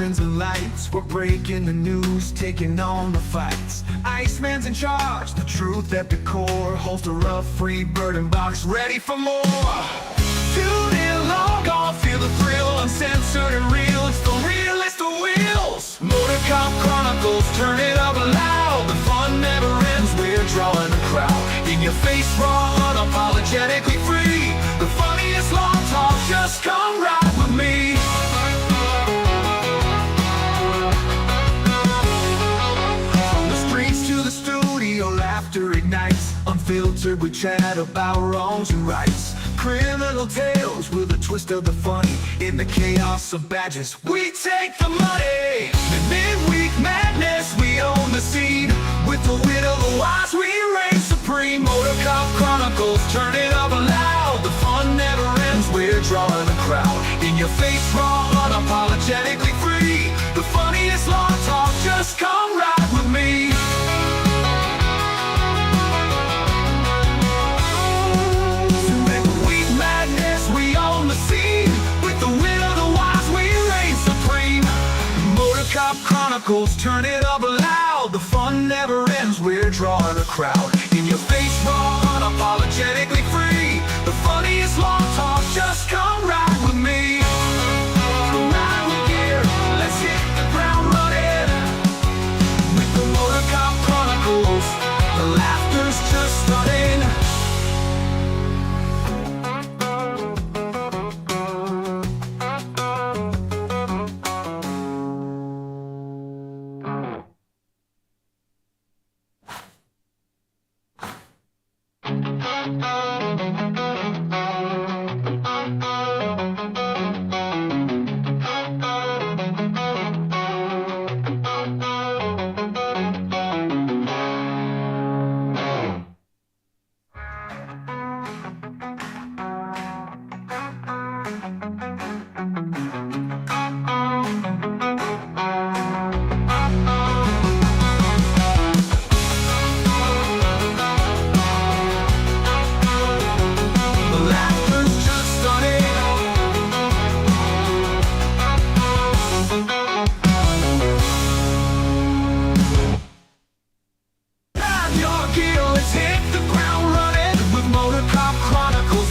sirens and lights. We're breaking the news, taking on the fights. Iceman's in charge, the truth at the core. Holster up, free bird and box, ready for more. Tune in, log on, feel the thrill. Uncensored and real, it's the realest of wheels. Motorcop Chronicles, turn it up loud. The fun never ends, we're drawing a crowd. In your face, raw, unapologetically free. The funniest long talk, just come ride with me. From the streets to the studio, laughter ignites. Unfiltered, we chat about wrongs and rights. Criminal tales with a twist of the funny. In the chaos of badges, we take the money. The midweek madness, we own the scene. With the wit of the wise, we reign supreme. Motorcop Chronicles, turn it up loud. The fun never ends, we're drawing a crowd. In your face, raw, unapologetically free. The funniest long talk, just come ride with me. Chronicles, turn it up loud. The fun never ends, we're drawing a crowd. In your face, raw, unapologetically free. The funniest long talk, just come ride with me. Come ride with gear, let's hit the ground running. With the Motorcop Chronicles, the laughter's just stunning.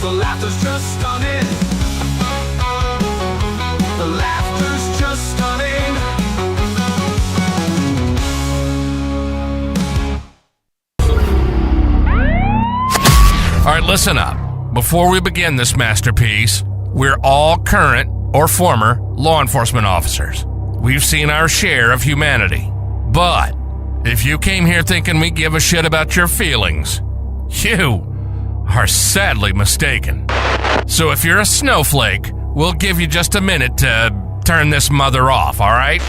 The laughter's just stunning. The laughter's just stunning. All right, listen up. Before we begin this masterpiece, we're all current or former law enforcement officers. We've seen our share of humanity. But if you came here thinking we give a shit about your feelings, you are sadly mistaken. So if you're a snowflake, we'll give you just a minute to turn this mother off, all right?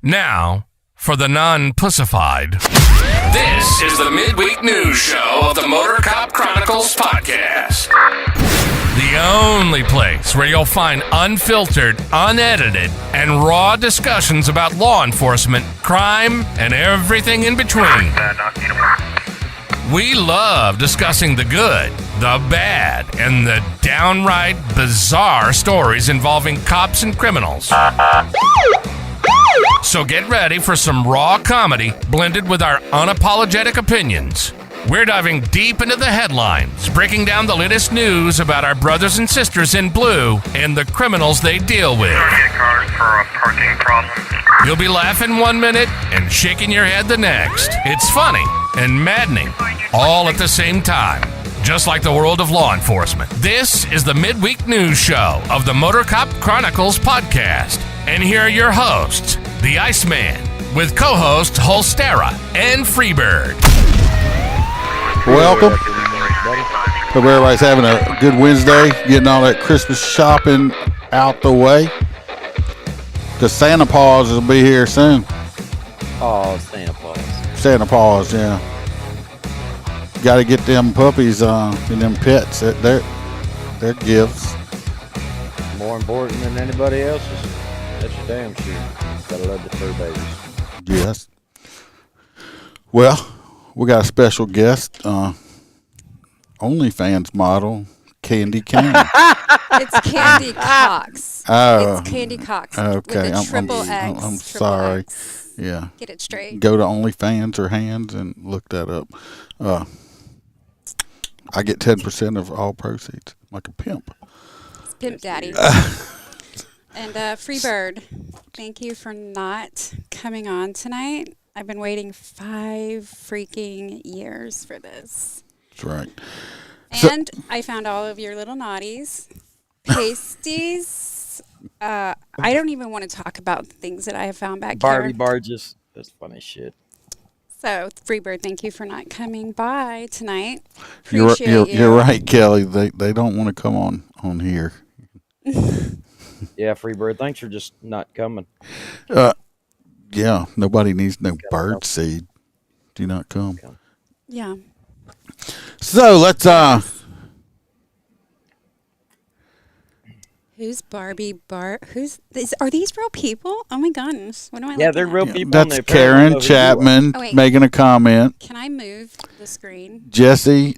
Now, for the non-pussified. This is the midweek news show of the Motorcop Chronicles podcast. The only place where you'll find unfiltered, unedited, and raw discussions about law enforcement, crime, and everything in between. We love discussing the good, the bad, and the downright bizarre stories involving cops and criminals. So get ready for some raw comedy blended with our unapologetic opinions. We're diving deep into the headlines, breaking down the latest news about our brothers and sisters in blue and the criminals they deal with. You'll be laughing 1 minute and shaking your head the next. It's funny and maddening all at the same time, just like the world of law enforcement. This is the midweek news show of the Motorcop Chronicles podcast. And here are your hosts, the Iceman, with co-hosts Holstera and Freebird. Welcome. Hope everybody's having a good Wednesday, getting all that Christmas shopping out the way. Because Santa Paws will be here soon. Oh, Santa Paws. Santa Paws, yeah. Got to get them puppies and them pets. They're gifts. More important than anybody else's. That's your damn sure. Gotta love the fur babies. Yes. Well, we got a special guest, OnlyFans model, candy cane. It's Candy Cox. Oh. It's Candy Cox. Okay, With a triple X. I'm triple sorry. X. Yeah. Get it straight. Go to OnlyFans or Hands and look that up. I get 10% of all proceeds, like a pimp. It's Pimp Daddy. And Freebird, thank you for not coming on tonight. I've been waiting 5 freaking years for this. That's right. And I found all of your little naughties, pasties. I don't even want to talk about the things that I have found back Barbie here. barges. That's funny shit. So, Freebird, thank you for not coming by tonight. You're Appreciate you. you're right, Kelly. They don't want to come on here. Yeah, Freebird. Thanks for just not coming. Yeah, nobody needs no bird seed. Do not come. Yeah. So let's Who's Barbie are these real people? Oh my goodness. What am I Yeah, looking they're at? real people. and that's they apparently Karen know who you are. Chapman Oh, wait. making a comment. Can I move the screen? Jesse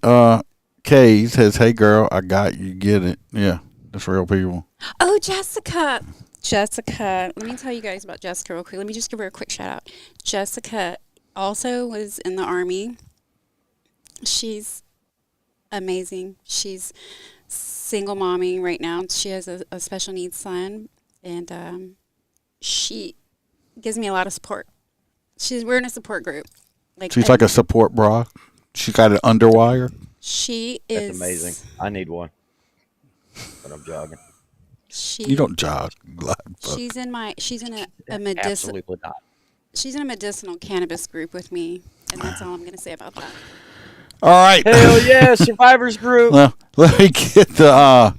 Kays says, "Hey girl, I got you. Get it? Yeah, that's real people." Oh, Jessica. Jessica. Let me tell you guys about Jessica real quick. Let me just give her a quick shout out. Jessica also was in the Army. She's amazing. She's single momming right now. She has a special needs son, and she gives me a lot of support. We're in a support group. She's like a support bra. She got an underwire. She is. That's amazing. I need one when I'm jogging. You don't jog. She's in a medicinal. Absolutely not. She's in a medicinal cannabis group with me, and that's all I'm going to say about that. All right. Hell yeah, survivors group. Well, let me get the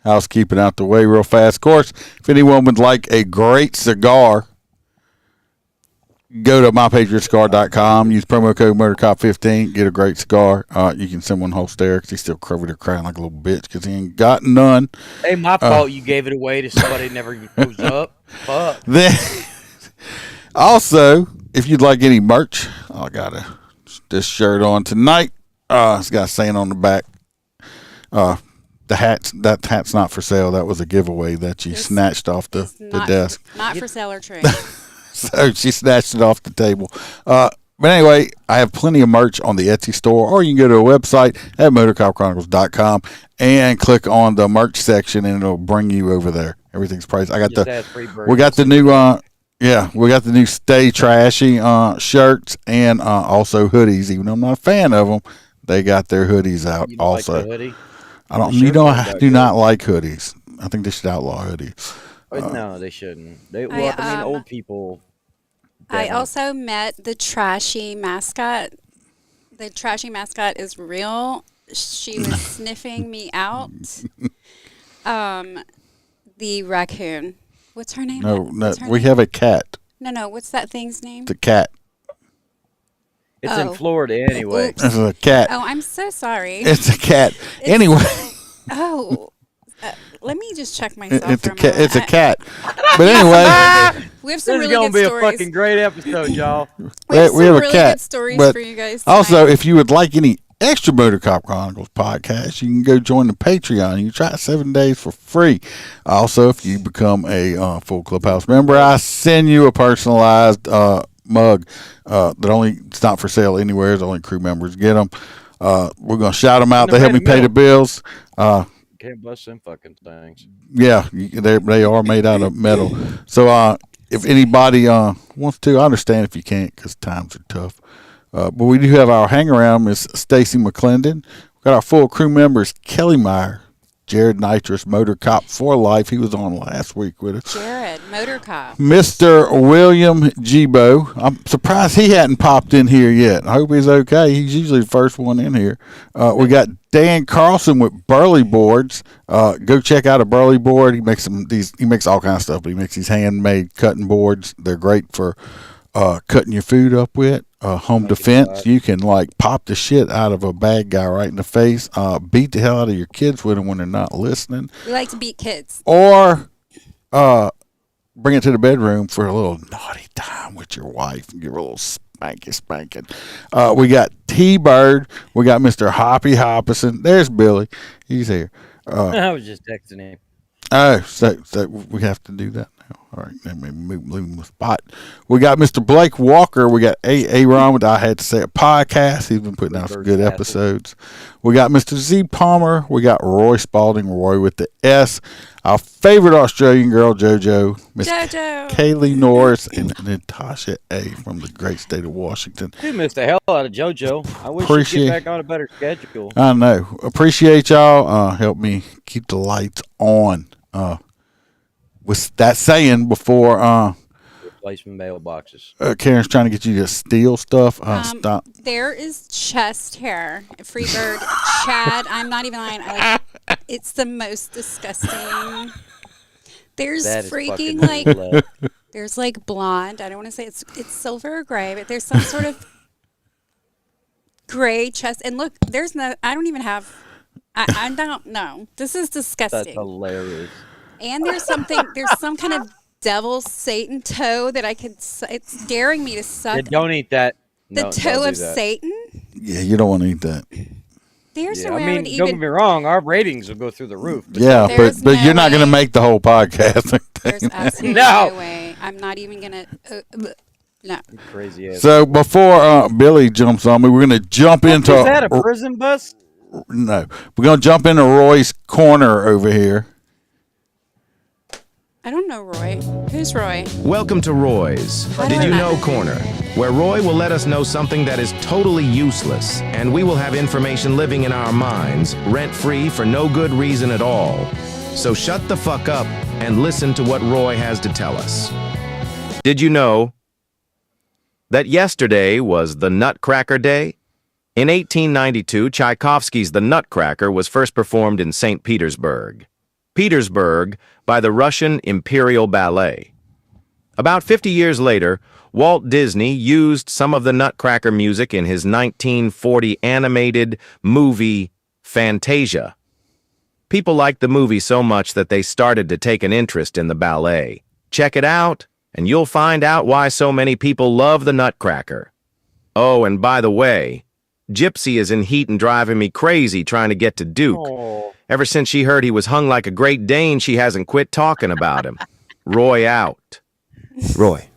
housekeeping out the way real fast. Of course, if anyone would like a great cigar, go to mypatriotcigar.com. Use promo code Motorcop15. Get a great cigar. You can send one host there because he's still covered there crying like a little bitch because he ain't got none. Hey, my fault you gave it away to somebody who never even goes up. Fuck. Then, also, if you'd like any merch, I got this shirt on tonight. It's got a saying on the back. That hat's not for sale. That was a giveaway that you snatched off the desk. Not for sale or trade. So she snatched it off the table. But anyway, I have plenty of merch on the Etsy store, or you can go to our website at motorcopchronicles.com and click on the merch section, and it'll bring you over there. Everything's priced. We got the new Stay Trashy shirts and also hoodies. Even though I'm not a fan of them, they got their hoodies out You also. Like the hoodie? I do not like hoodies. I think they should outlaw hoodies. No, they shouldn't. Old people. I also met the trashy mascot. The trashy mascot is real. She was sniffing me out. The raccoon. What's her name? No, What's her we name? have a cat. No. What's that thing's name? The cat. It's in Florida anyway. Oops. It's a cat. Oh, I'm so sorry. It's a cat. Anyway. Let me just check myself. It's for a cat. moment. It's a cat. But anyway, We have some This is really gonna good be stories. a fucking great episode, y'all. We have some we have a really cat. good stories But for you guys. also, tonight. if you would like any extra Motorcop Chronicles podcast, you can go join the Patreon. You can try 7 days for free. Also, if you become a full Clubhouse member, I send you a personalized mug it's not for sale anywhere. It's only crew members get them. We're gonna shout them out. They help me pay the bills. Can't bust them fucking things. Yeah, they are made out of metal. So if anybody wants to, I understand if you can't because times are tough. But we do have our hang around, Miss Stacy McClendon. We've got our full crew members, Kelly Meyer, Jared Nitrous, Motorcop for life. He was on last week with us. Jared, Motorcop. Mr. William Gibo. I'm surprised he hadn't popped in here yet. I hope he's okay. He's usually the first one in here. We got Dan Carlson with Burley Boards. Go check out a Burley board. He makes he makes all kinds of stuff, but he makes these handmade cutting boards. They're great for cutting your food up with. Home defense. You can pop the shit out of a bad guy right in the face. Beat the hell out of your kids with them when they're not listening. We like to beat kids. Or bring it to the bedroom for a little naughty time with your wife and give her a little spanking. We got T-Bird. We got Mr. Hoppy Hoppison. There's Billy. He's here. I was just texting him. Oh, so we have to do that now. All right, let me move the spot. We got Mr. Blake Walker. We got Aaron with I Had to Say a podcast. He's been putting out some good episodes. We got Mr. Z Palmer. We got Roy Spalding, Roy with the S. Our favorite Australian girl, JoJo. Miss JoJo. Kaylee Norris and Natasha A. from the great state of Washington. You missed the hell out of JoJo. I wish she'd get back on a better schedule. I know. Appreciate y'all. Help me keep the lights on. With that saying, before Replacement mailboxes. Karen's trying to get you to steal stuff, stop. There is chest hair. Freebird, Chad. I'm not even lying. It's the most disgusting. There's That is freaking fucking like there's like blonde. I don't want to say it's silver or gray, but there's some sort of gray chest. And look, there's no. I don't even have. I don't know. This is disgusting. That's hilarious. And there's some kind of devil Satan toe that I could. It's daring me to suck. Yeah, don't eat that. The No, toe don't of do that. Satan. Yeah, you don't want to eat that. There's Yeah, no way I I mean, would don't even. get me wrong. Our ratings will go through the roof. Yeah, There's but you're no not going to way. make the whole podcast. There's absolutely No. no way. I'm not even gonna. No. Crazy ass. So before Billy jumps on me, we're going to jump into. Is that a prison bus? No, we're going to jump into Roy's corner over here. I don't know Roy. Who's Roy? Welcome to Roy's How do Did I You know? Know Corner, where Roy will let us know something that is totally useless, and we will have information living in our minds, rent-free for no good reason at all. So shut the fuck up and listen to what Roy has to tell us. Did you know that yesterday was the Nutcracker Day? In 1892, Tchaikovsky's The Nutcracker was first performed in St. Petersburg, by the Russian Imperial Ballet. About 50 years later, Walt Disney used some of the Nutcracker music in his 1940 animated movie Fantasia. People liked the movie so much that they started to take an interest in the ballet. Check it out, and you'll find out why so many people love the Nutcracker. Oh, and by the way, Gypsy is in heat and driving me crazy trying to get to Duke. Oh. Ever since she heard he was hung like a Great Dane, she hasn't quit talking about him. Roy out. Roy,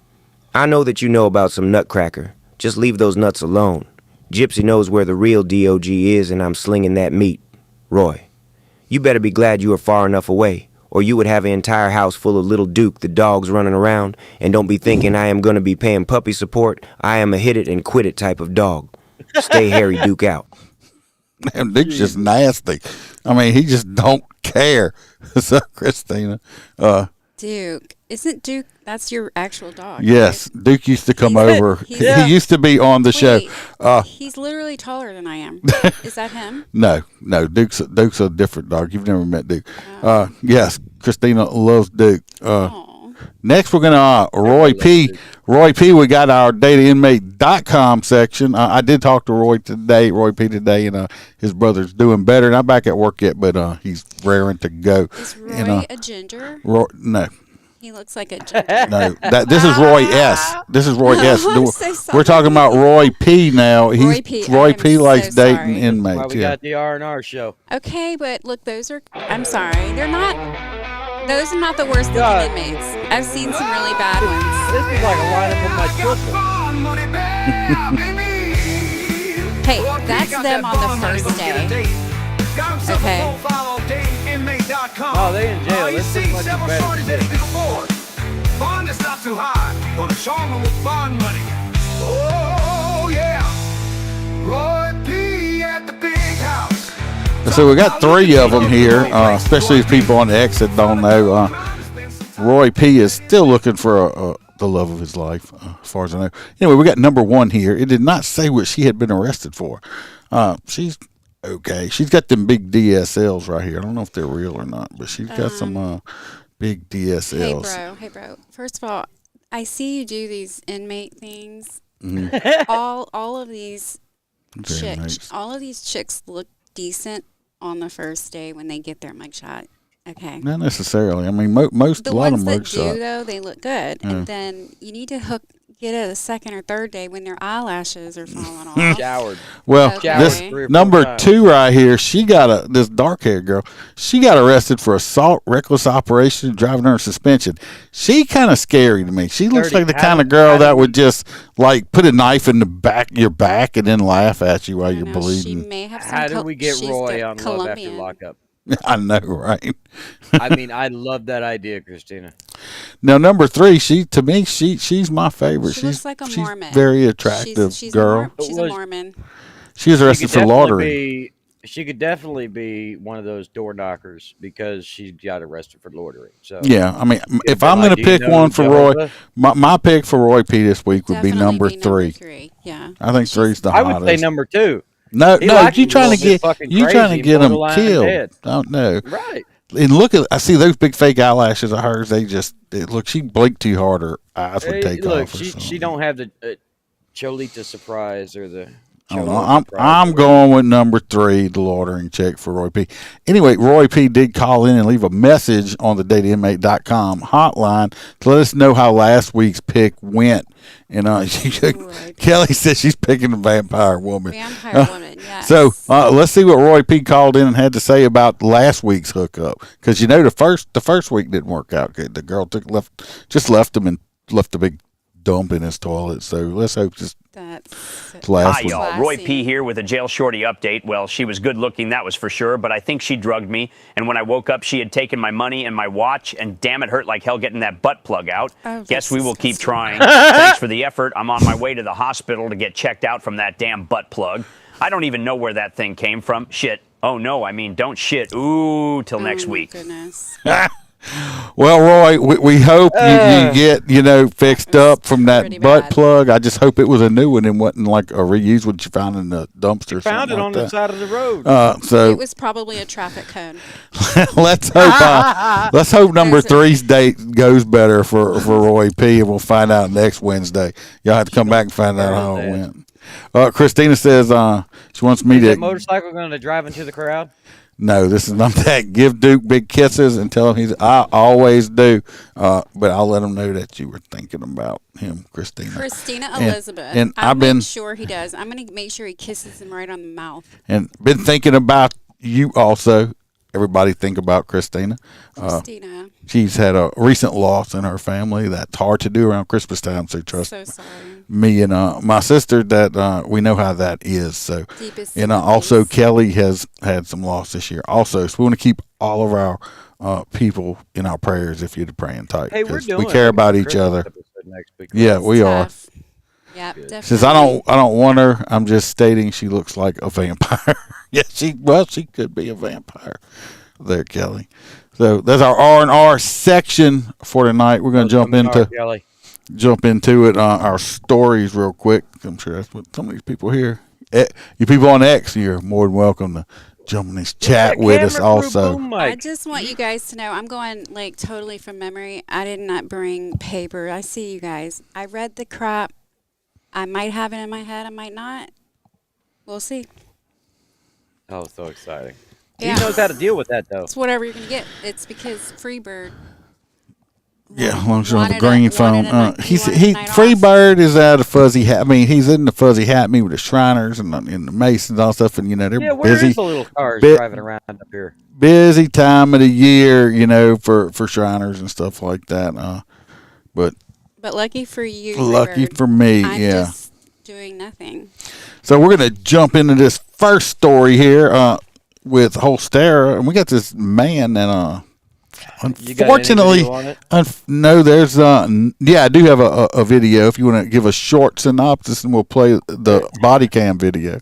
I know that you know about some Nutcracker. Just leave those nuts alone. Gypsy knows where the real DOG is, and I'm slinging that meat. Roy, you better be glad you are far enough away, or you would have an entire house full of little Duke the dogs running around, and don't be thinking I am going to be paying puppy support. I am a hit it and quit it type of dog. Stay Harry Duke out. Man, Duke's just nasty. I mean, he just don't care. So, Christina, Duke. Isn't Duke? That's your actual dog. yes, Duke used to come over. He he's- used to be on the show. Wait, he's literally taller than I am. Is that him? No, Duke's a different dog. You've never met Duke. Yes, Christina loves Duke. Oh. Next, we're gonna Roy P. Roy P. We got our datainmate.com section. I did talk to Roy P. today, and his brother's doing better. Not back at work yet, but he's raring to go. Is Roy a ginger? Roy, no, He looks like a ginger. no. This is Roy S. This is Roy S. I'm so sorry. We're talking about Roy P. now. Roy P. Roy I am P. likes so dating sorry. inmates. Why we got the R&R show. Okay, but look, those are. I'm sorry, they're not. Those are not the worst looking God. inmates. I've seen some really bad ones. This is like a lineup of my children. Hey, that's them on the first day. Okay. Oh, they in jail. This is much better. Bond is not too high. Gonna show 'em with bond money. Oh yeah. Roy P. at the big house. So we got three of them here, especially if people on the exit don't know. Roy P. is still looking for the love of his life, as far as I know. Anyway, we got number one here. It did not say what she had been arrested for. She's okay. She's got them big DSLs right here. I don't know if they're real or not, but she's got some big DSLs. Hey bro. First of all, I see you do these inmate things. Mm-hmm. all of these Very chicks, nice. all of these chicks look decent on the first day when they get their mugshot. Okay. Not necessarily. I mean, most The a lot of ones that mugs do suck. though, they look good, and then you need to get it a second or third day when their eyelashes are falling off. Showered. Well, Okay. this Showered 3 or 4 number times. 2 right here, this dark-haired girl, she got arrested for assault, reckless operation, driving under suspension. She kind of scary to me. She looks 30. like the How kind do- of girl how do that we- would just like put a knife in the back your back and then laugh at you while I you're know, she bleeding. may have some. How did we get she's Roy got on Love Colombian. After Lockup? I know, right? I mean, I love that idea, Christina. Now, number 3, to me, she's my favorite. She she's looks like a she's Mormon. very attractive She's girl. She's a Mormon. She was arrested for loitering. She could definitely be one of those door knockers because she got arrested for loitering. So Yeah, I mean, if been I'm like, going to "Do you pick know one for Roy, Jehovah?" my pick for Roy P this week would be Definitely number be 3. Number 3. Yeah. I think 3's the I hottest. would say number 2. No, He no, likes you him a trying to little bit get fucking you trying to crazy, get him borderline killed? dead. Don't know. Right. And look at I see those big fake eyelashes of hers. Look. She blinked too hard. Her eyes would Hey, take look, off. Or she something. don't have the Cholita surprise or the. I don't know. Cholo I'm surprise. going with number 3, the loitering check for Roy P. Anyway, Roy P did call in and leave a message on the datainmate.com hotline to let us know how last week's pick went. And Kelly said she's picking a vampire woman. Vampire woman, yes. So let's see what Roy P called in and had to say about last week's hookup. Because the first week didn't work out good. The girl left him and left a big dump in his toilet. So let's hope That's last Hi, week. y'all. Roy Classy. P. here with a jail shorty update. Well, she was good looking, that was for sure, but I think she drugged me. And when I woke up, she had taken my money and my watch, and damn, it hurt like hell getting that butt plug out. Oh, Guess that's we will keep disgusting. trying. Thanks for the effort. I'm on my way to the hospital to get checked out from that damn butt plug. I don't even know where that thing came from. Shit. Oh, no, I mean, don't shit. Ooh, till next oh my week. Goodness. Well, Roy, we hope you get fixed up from that pretty butt bad. plug. I just hope it was a new one and wasn't like a reused one you found in the dumpster. or Found something it like on the that. side of the road. So It was probably a traffic cone. let's hope number That's it. 3's date goes better for Roy P. And we'll find out next Wednesday. Y'all have to come back and find out how it went. Christina says she wants me Is to. that motorcycle going to drive into the crowd? No, this is not that. Give Duke big kisses and tell him I always do. But I'll let him know that you were thinking about him, Christina. Christina And- Elizabeth. and I'll I've been- make sure he does. I'm going to make sure he kisses him right on the mouth. And been thinking about you also. Everybody think about Christina. Christina. She's had a recent loss in her family. That's hard to do around Christmas time. So trust So sorry. me and my sister that we know how that is. So, Deepest and also sympathies. Kelly has had some loss this year. Also, so we want to keep all of our people in our prayers if you're praying tight. Hey, we're 'cause doing we care a about each Christmas other. episode next week. Yeah, we are. Tough. Yep, definitely. Since I don't want her, I'm just stating she looks like a vampire. Yeah, she could be a vampire. There, Kelly. So that's our R&R section for tonight. We're going to jump into it. Our stories real quick. I'm sure that's what some of these people here. You people on X, you're more than welcome to jump in this chat with us also. I just want you guys to know I'm going like totally from memory. I did not bring paper. I see you guys. I read the crap. I might have it in my head. I might not. We'll see. Oh, so exciting. Yeah. He knows how to deal with that, though. It's whatever you're going to get. It's because Freebird. Yeah, as long as you have a Wanted green a- phone. wanted a night- He's wanted a night off. Freebird is out of fuzzy hat. I mean, he's in the fuzzy hat me with the Shriners and the Masons and all stuff, and they're Yeah, where busy. is the little cars Bit- driving around up here? Busy time of the year, for Shriners and stuff like that. But But lucky for you. lucky Freebird, for me, I'm yeah. just doing nothing. So we're gonna jump into this first story here with Holstera, and we got this man that You got any unfortunately, video on it? no, there's I do have a video. If you want to give a short synopsis, and we'll play the body cam video.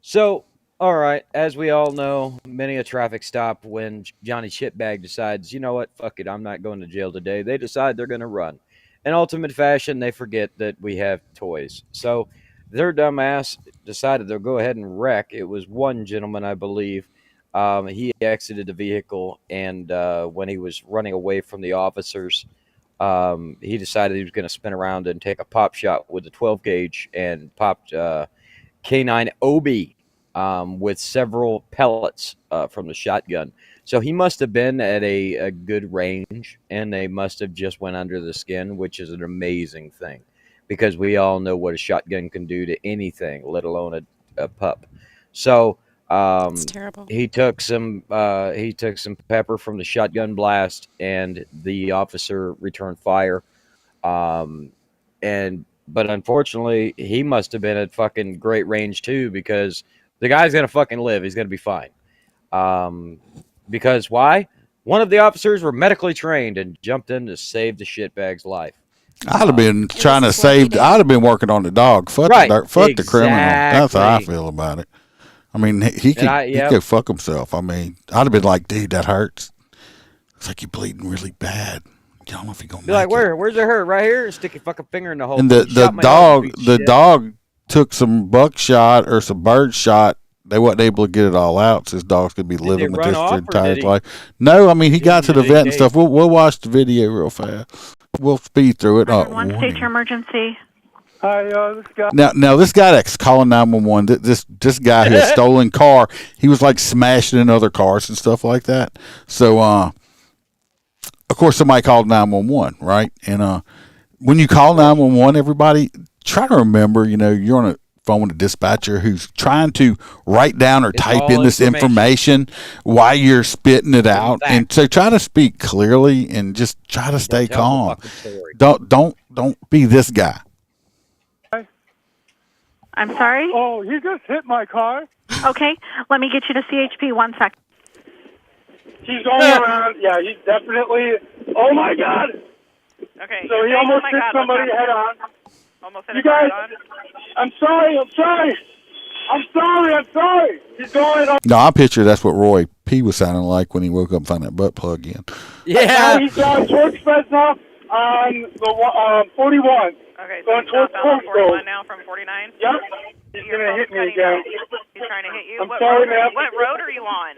So, all right, as we all know, many a traffic stop when Johnny Shitbag decides, you know what, fuck it, I'm not going to jail today. They decide they're going to run. In ultimate fashion, they forget that we have toys. So their dumbass decided they'll go ahead and wreck. It was one gentleman, I believe. He exited the vehicle, and when he was running away from the officers, he decided he was going to spin around and take a pop shot with a 12 gauge and popped K9 Obi with several pellets from the shotgun. So he must have been at a good range, and they must have just went under the skin, which is an amazing thing, because we all know what a shotgun can do to anything, let alone a pup. So It's terrible. he took some pepper from the shotgun blast, and the officer returned fire. Um, but unfortunately, he must have been at fucking great range too, because the guy's gonna fucking live. He's gonna be fine. Um, because why? One of the officers were medically trained and jumped in to save the shitbag's life. I'd have been was trying a to slow save. day. I'd have been working on the dog. Fuck Right, fuck the criminal. That's how I exactly. feel about it. I mean, he could he Yep. could fuck himself. I mean, I'd have been like, dude, that hurts. It's like you're bleeding really bad. I don't know if you're gonna Be like, make it. where's it hurt? Right here. Stick your fucking finger in the hole. And You the shot my dog, you piece of shit. dog took some buckshot or some bird shot. They wasn't able to get it all out, so his dog's gonna be living with run this off, their or entire did he- life. No, I mean he got to the did vet he and stuff. We'll watch the video real fast. We'll speed through it. One state to emergency. Hi, this guy. Now this guy that's calling 911, this guy who has stolen car, he was like smashing in other cars and stuff like that. So of course somebody called 911, right? And when you call 911, everybody try to remember, you're on a phone with a dispatcher who's trying to write down or It's type all in this information while you're spitting it out, and so try to speak clearly and just try to stay Tell the calm. fucking story. Don't be this guy. I'm sorry? Oh, he just hit my car. Okay, let me get you to CHP 1 sec. He's going around. Yeah, he's definitely. Oh my God! Okay. So he almost hit somebody head on. Almost hit You a car guys, head on. I'm sorry. He's going on. No, I picture that's what Roy P was sounding like when he woke up and found that butt plug in. Yeah. He's going towards Fresno on the 41. Okay, so Going he's towards southbound on Coastal. 41 now from 49. Yep. He's Your gonna phone's hit me cutting again. out. He's trying to hit you. I'm What sorry, road, ma'am. what road are you on?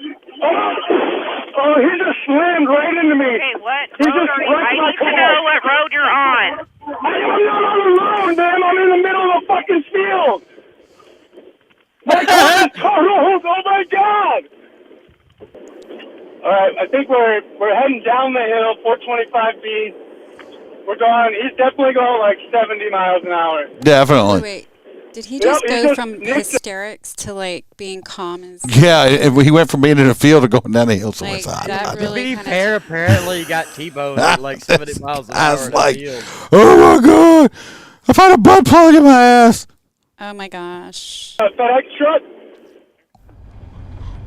Oh, he just slammed right into me. Okay, what He road just are you? wrecked I my need to car. know what road you're on. I am not on the road, man. I'm in the middle of a fucking field. My car is totaled. Oh my God. All right, I think we're heading down the hill, 425B. We're going. He's definitely going like 70 miles an hour. Definitely. Wait. Did he just he go just from nicked it. hysterics to like being calm as Yeah, he went from being in a field to going down the hill. So like it's odd. that To really be kind fair, apparently he got T-boned at like 70 miles an I hour was in the like, field. oh my God, I found a butt plug in my ass. Oh my gosh. FedEx truck.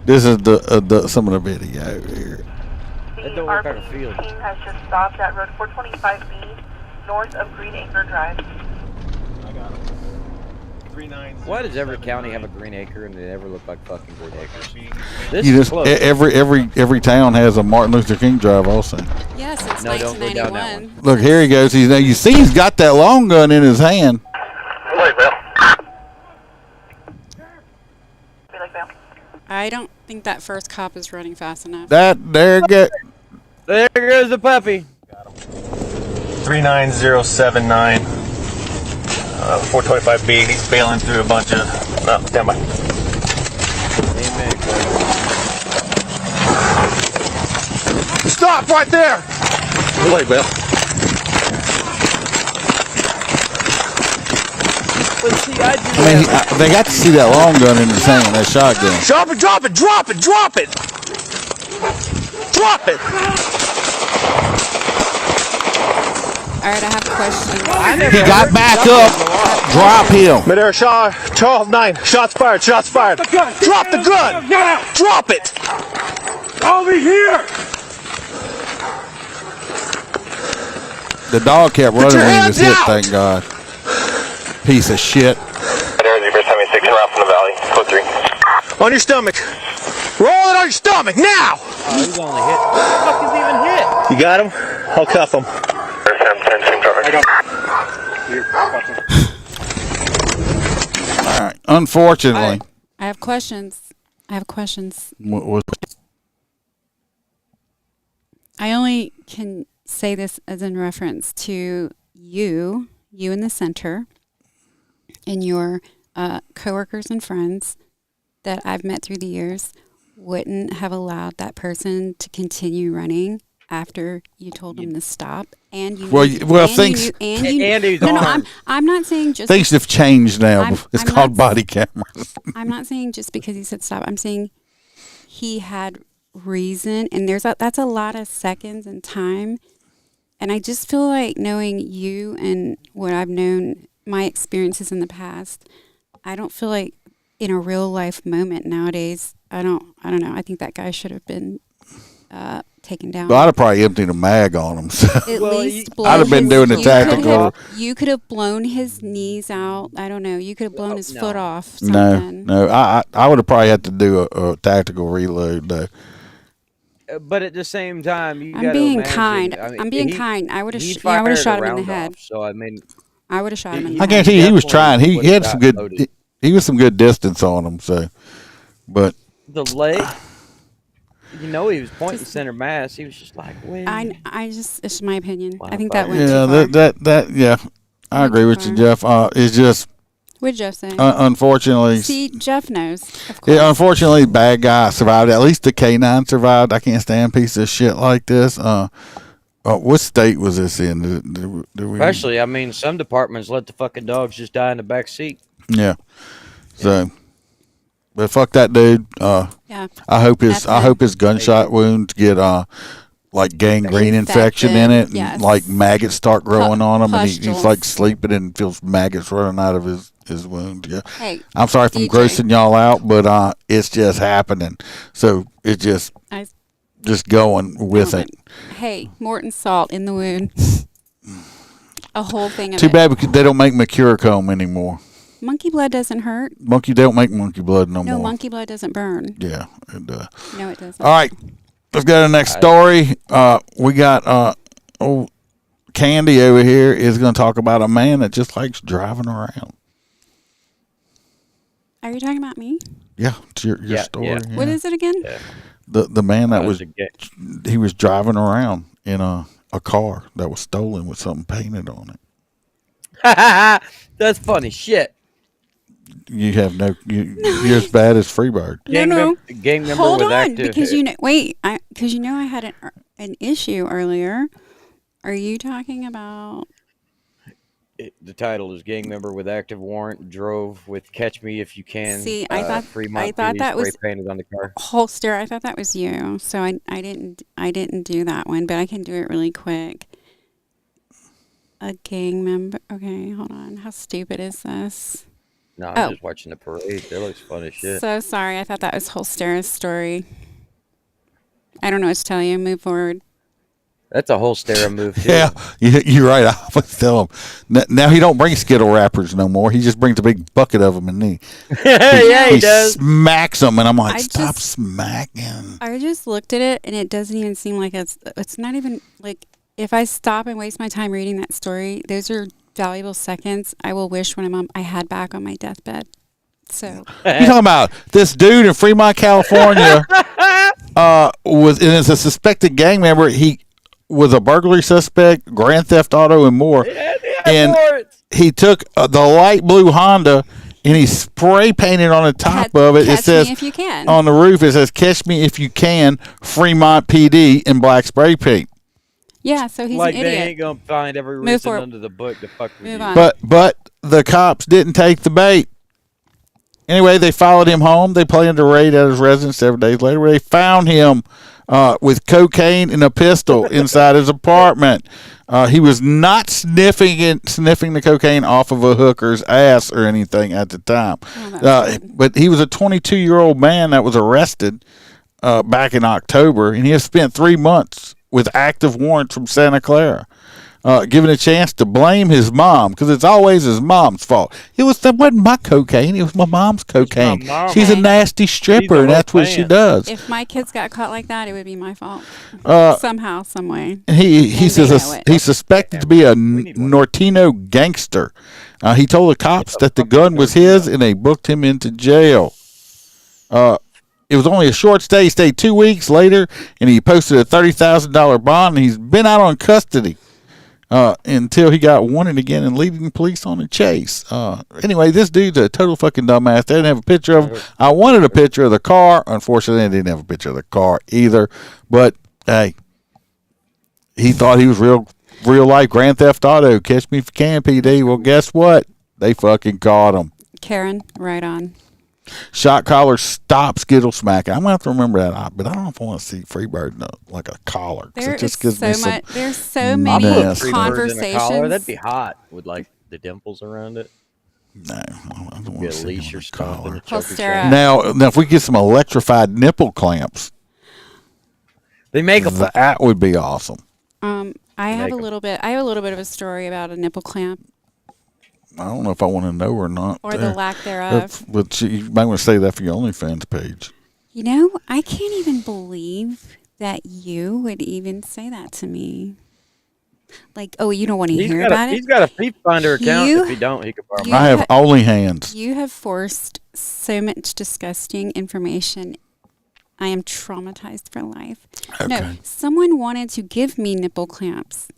This is the some of the video here. That don't look like a field. Team has just stopped at road 425B, north of Green Acre Drive. Why does every county have a green acre and they never look like fucking green acres? This You is just close. every town has a Martin Luther King Drive also. Yeah, since No, don't go down that 1991. Look, here he goes. Now you see he's got that long gun in his hand. I don't think that first cop is running fast enough. There There goes the puppy. 39079, 425B. He's bailing through a bunch of. Oh, stand by. Amen. Stop right there! Wait, Bill. But see, I do I mean, they got to see that long gun in his hand, that shotgun. Drop it! Drop it! Drop it! Drop it! Drop it! All right, I have questions. He got back up. Drop him. Midair shot. Charles 9. Shots fired. Shots fired. Drop the gun! Drop it! Over here. The dog kept running your when he was hands hit, out. thank God. Piece of shit. On your stomach. Roll it on your stomach now! Oh, he's only hit. What the fuck is even hit? You got him? I'll cuff him. All right. Unfortunately. I have questions. What- I only can say this as in reference to you in the center, and your coworkers and friends that I've met through the years wouldn't have allowed that person to continue running after you told them to stop. And you I'm not saying just things have changed now. It's called body cameras. I'm not saying just because he said stop. I'm saying he had reason, and that's a lot of seconds and time. And I just feel like, knowing you and what I've known, my experiences in the past, I don't feel like in a real life moment nowadays, I don't know. I think that guy should have been taken down. Well, I'd have probably emptied a mag on him. So. At least I'd have been doing the tactical. You could have blown his knees out. I don't know. You could have blown his foot off. Something. No. I would have probably had to do a tactical reload though. But at the same time, I'm being kind. I'm being kind. I would have shot him in the head. So I mean, I would have shot him in the head. I guarantee you, he was trying. He had some good. He was some good distance on him. So, but the leg. He was pointing center mass. He was just like, "Wait." It's my opinion. I think that went too far. Yeah. I agree with you, Jeff. It's just. What did Jeff say? Unfortunately. See, Jeff knows. Of course. Yeah, unfortunately, bad guy survived. At least the K9 survived. I can't stand pieces of shit like this. What state was this in? Especially, I mean, some departments let the fucking dogs just die in the back seat. Yeah. So, but fuck that dude. Yeah. I hope his gunshot wounds get like gangrene infection in it, and like maggots start growing on him, and he's like sleeping and feels maggots running out of his wound. Yeah. Hey, I'm sorry if I'm grossing y'all out, but it's just happening. So it's just going with it. Hey, Morton salt in the wound. A whole thing of Too it. bad because they don't make Mercurochrome anymore. Monkey blood doesn't hurt. They don't make monkey blood no more. No, monkey blood doesn't burn. Yeah. No, it doesn't. All right. Let's go to the next story. We got old Candy over here is going to talk about a man that just likes driving around. Are you talking about me? Yeah, it's your story. Yeah. What is it again? Yeah. The man that he was driving around in a car that was stolen with something painted on it. That's funny shit. You have you're as bad as Freebird. Gang member Hold with on, active. because I had an issue earlier. Are you talking about? The title is "Gang Member with Active Warrant Drove with Catch Me If You Can." See, I thought that was painted on the car. Holster. I thought that was you, so I didn't do that one, but I can do it really quick. A gang member. Okay, hold on. How stupid is this? No, I'm just watching the parade. That looks fun as shit. So sorry. I thought that was Holster's story. I don't know what to tell you. Move forward. That's a Holstera move, too. Yeah, you're right. I always tell him. Now he don't bring Skittle wrappers no more. He just brings a big bucket of them, and he does. Smacks them, and I'm like, stop smacking. I just looked at it, and it doesn't even seem like it's not even like, if I stop and waste my time reading that story, those are valuable seconds I will wish when I had back on my deathbed. So you talking about this dude in Fremont, California? Is a suspected gang member. He was a burglary suspect, grand theft auto, and more. And he took the light blue Honda and he spray painted on the top of it. It says, "Catch me if you can." On the roof, it says, "Catch me if you can, Fremont PD," in black spray paint. Yeah, so he's like an idiot. They ain't gonna find every reason under the book to fuck with you. But the cops didn't take the bait. Anyway, they followed him home. They planned a raid at his residence 7 days later, where they found him with cocaine and a pistol inside his apartment. He was not sniffing the cocaine off of a hooker's ass or anything at the time. But he was a 22-year-old man that was arrested back in October, and he has spent 3 months with active warrants from Santa Clara, given a chance to blame his mom, because it's always his mom's fault. That wasn't my cocaine. It was my mom's cocaine. She's a nasty stripper, and that's what she does. If my kids got caught like that, it would be my fault. Somehow, some way. He says he's suspected to be a Nortino gangster. He told the cops that the gun was his, and they booked him into jail. It was only a short stay. He stayed 2 weeks later, and he posted a $30,000 bond, and he's been out on custody. until he got wanted again and leading the police on a chase. Anyway, this dude's a total fucking dumbass. They didn't have a picture of him. I wanted a picture of the car. Unfortunately, they didn't have a picture of the car either. But, hey, he thought he was real life Grand Theft Auto. Catch me if you can, PD. Well, guess what? They fucking caught him. Karen, right on. Shot caller stop skittle smacking. I'm gonna have to remember that, but I don't know if I want to see Freebird in like a collar. There It just is gives me so some much. There's so many nasty. conversations. That'd be hot with like the dimples around it. No, I don't Be want a to see leash him or in a something. collar. to choke his Holstera. chain. Now, if we get some electrified nipple clamps, They make them. that would be awesome. I have Make a 'em. little bit. I have a little bit of a story about a nipple clamp I don't know if I want to know or not. or the lack thereof. But you might want to say that for your OnlyFans page. You know, I can't even believe that you would even say that to me. Like, oh, you don't want to hear about it? He's got a Peep Finder account. You- If he don't, he could borrow you- mine. I have only hands. You have forced so much disgusting information. I am traumatized for life. No, Okay. someone wanted to give me nipple clamps,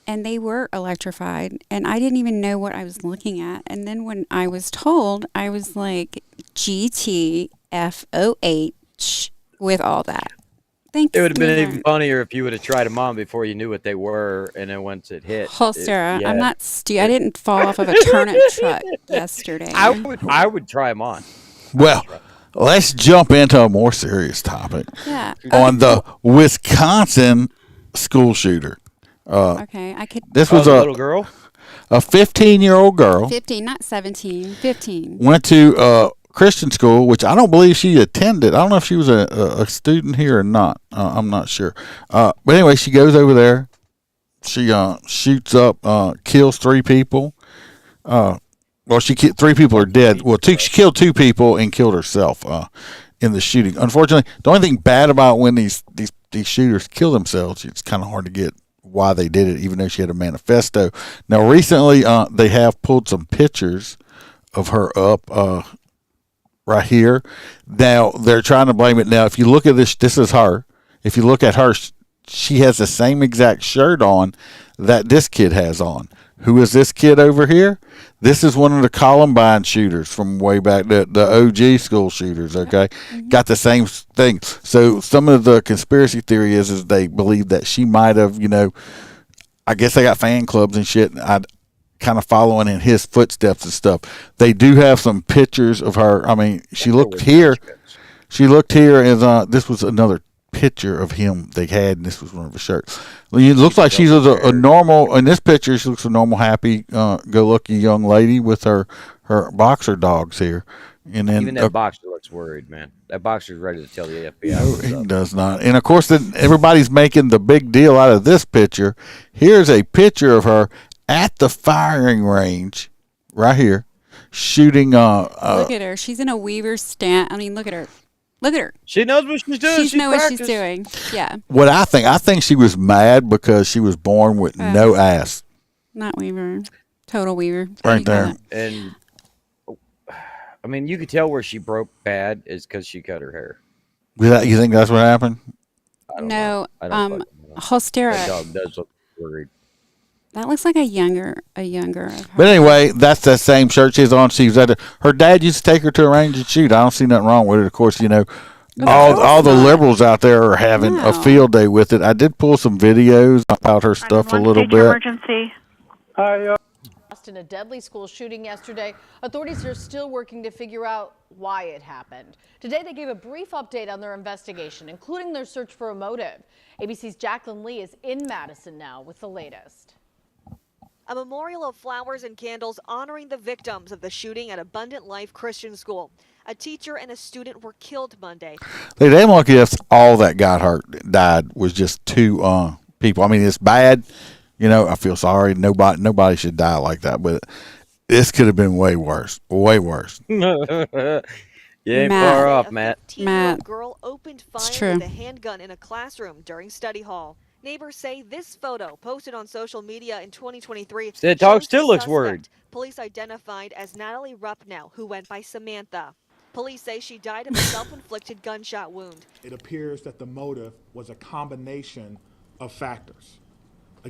and they were electrified, and I didn't even know what I was looking at. And then when I was told, I was like, GTFOH with all that. Thanks. It would have been Miller. even funnier if you would have tried them on before you knew what they were, and then once it hit. Holstera, yeah. I'm not I didn't fall off of a turnip truck yesterday. I would try them on. Well, let's jump into a more serious topic Yeah. on the Wisconsin school shooter. Okay, I could. This was the little girl. a 15-year-old girl 15, not 17. 15. went to Christian school, which I don't believe she attended. I don't know if she was a student here or not. I'm not sure. But anyway, she goes over there. She shoots up, kills 3 people. Well, three people are dead. Well, she killed 2 people and killed herself in the shooting. Unfortunately, the only thing bad about when these shooters kill themselves, it's kind of hard to get why they did it, even though she had a manifesto. Now, recently, they have pulled some pictures of her up right here. Now, they're trying to blame it. Now, if you look at this is her. If you look at her, she has the same exact shirt on that this kid has on. Who is this kid over here? This is one of the Columbine shooters from way back, the OG school shooters, okay? Got the same thing. So some of the conspiracy theory is they believe that she might have, I guess they got fan clubs and shit. I'd kind of following in his footsteps and stuff. They do have some pictures of her. I mean, she looked here. She looked here as this was another picture of him they had, and this was one of his shirts. It looks like she's a normal. In this picture, she looks a normal, happy, go-lucky young lady with her boxer dogs here. And then Even that boxer looks worried, man. That boxer's ready to tell the FBI. no, what's he up. does not. And of course, then everybody's making the big deal out of this picture. Here's a picture of her at the firing range, right here, shooting. Look at her. She's in a Weaver stand. I mean, look at her. Look at her. She knows what she's doing. She knows what she's doing. Yeah. What I think she was mad because she was born with no ass. Not Weaver. Total Weaver. Right there. And I mean, you could tell where she broke bad is because she cut her hair. You think that's what happened? I don't No. know. I don't fucking know. That Holstera. dog does look worried. That looks like a younger of her. But anyway, that's the same shirt she's on. She was at her dad used to take her to a range and shoot. I don't see nothing wrong with it. Of course, all the liberals out there are having a field day with it. I did pull some videos about her stuff a little bit. Emergency. In a deadly school shooting yesterday, authorities are still working to figure out why it happened. Today, they gave a brief update on their investigation, including their search for a motive. ABC's Jacqueline Lee is in Madison now with the latest. A memorial of flowers and candles honoring the victims of the shooting at Abundant Life Christian School. A teacher and a student were killed Monday. They damn lucky if all that died was just 2 people. I mean, it's bad. I feel sorry. Nobody should die like that. But this could have been way worse. Way worse. You ain't far off, Matt. A 15-year-old girl opened fire true. with a handgun in a classroom during study hall. Neighbors say this photo, posted on social media in 2023, That dog shows still the looks suspect, worried. Police identified as Natalie Rupnow, who went by Samantha. Police say she died of a self-inflicted gunshot wound. It appears that the motive was a combination of factors.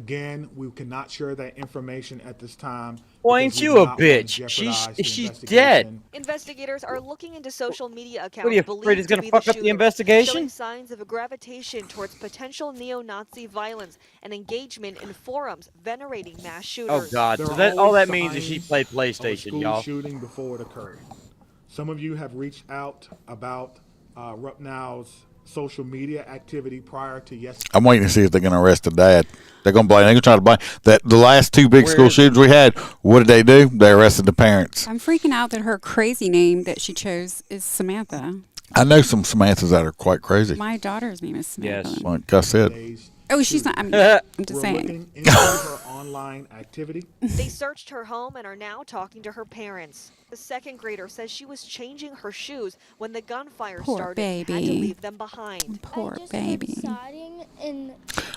Again, we cannot share that information at this time. Well, because ain't we you do a not want to bitch? jeopardize the She's dead. investigation. Investigators are looking into social media What are accounts you afraid believed he's to gonna be the fuck up the shooter, investigation? showing signs of a gravitation towards potential neo-Nazi violence and engagement in forums venerating mass Oh shooters. God! There So are that all always that means is she signs played of a PlayStation, school y'all. shooting before it occurred. Some of you have reached out about Rupnow's social media activity prior to yesterday. I'm waiting to see if they're going to arrest the dad. They're going to blame. They're going to try to blame that. The last two big Where school is shootings we had, what did they do? They arrested the parents. I'm freaking out that her crazy name that she chose is Samantha. I know some Samanthas that are quite crazy. My daughter's name is Samantha. Yes. Like I said, Oh, she's not. I'm just We're saying. looking into her online activity. They searched her home and are now talking to her parents. The second grader says she was changing her shoes when the gunfire Poor started and had to baby. leave them behind. Poor baby.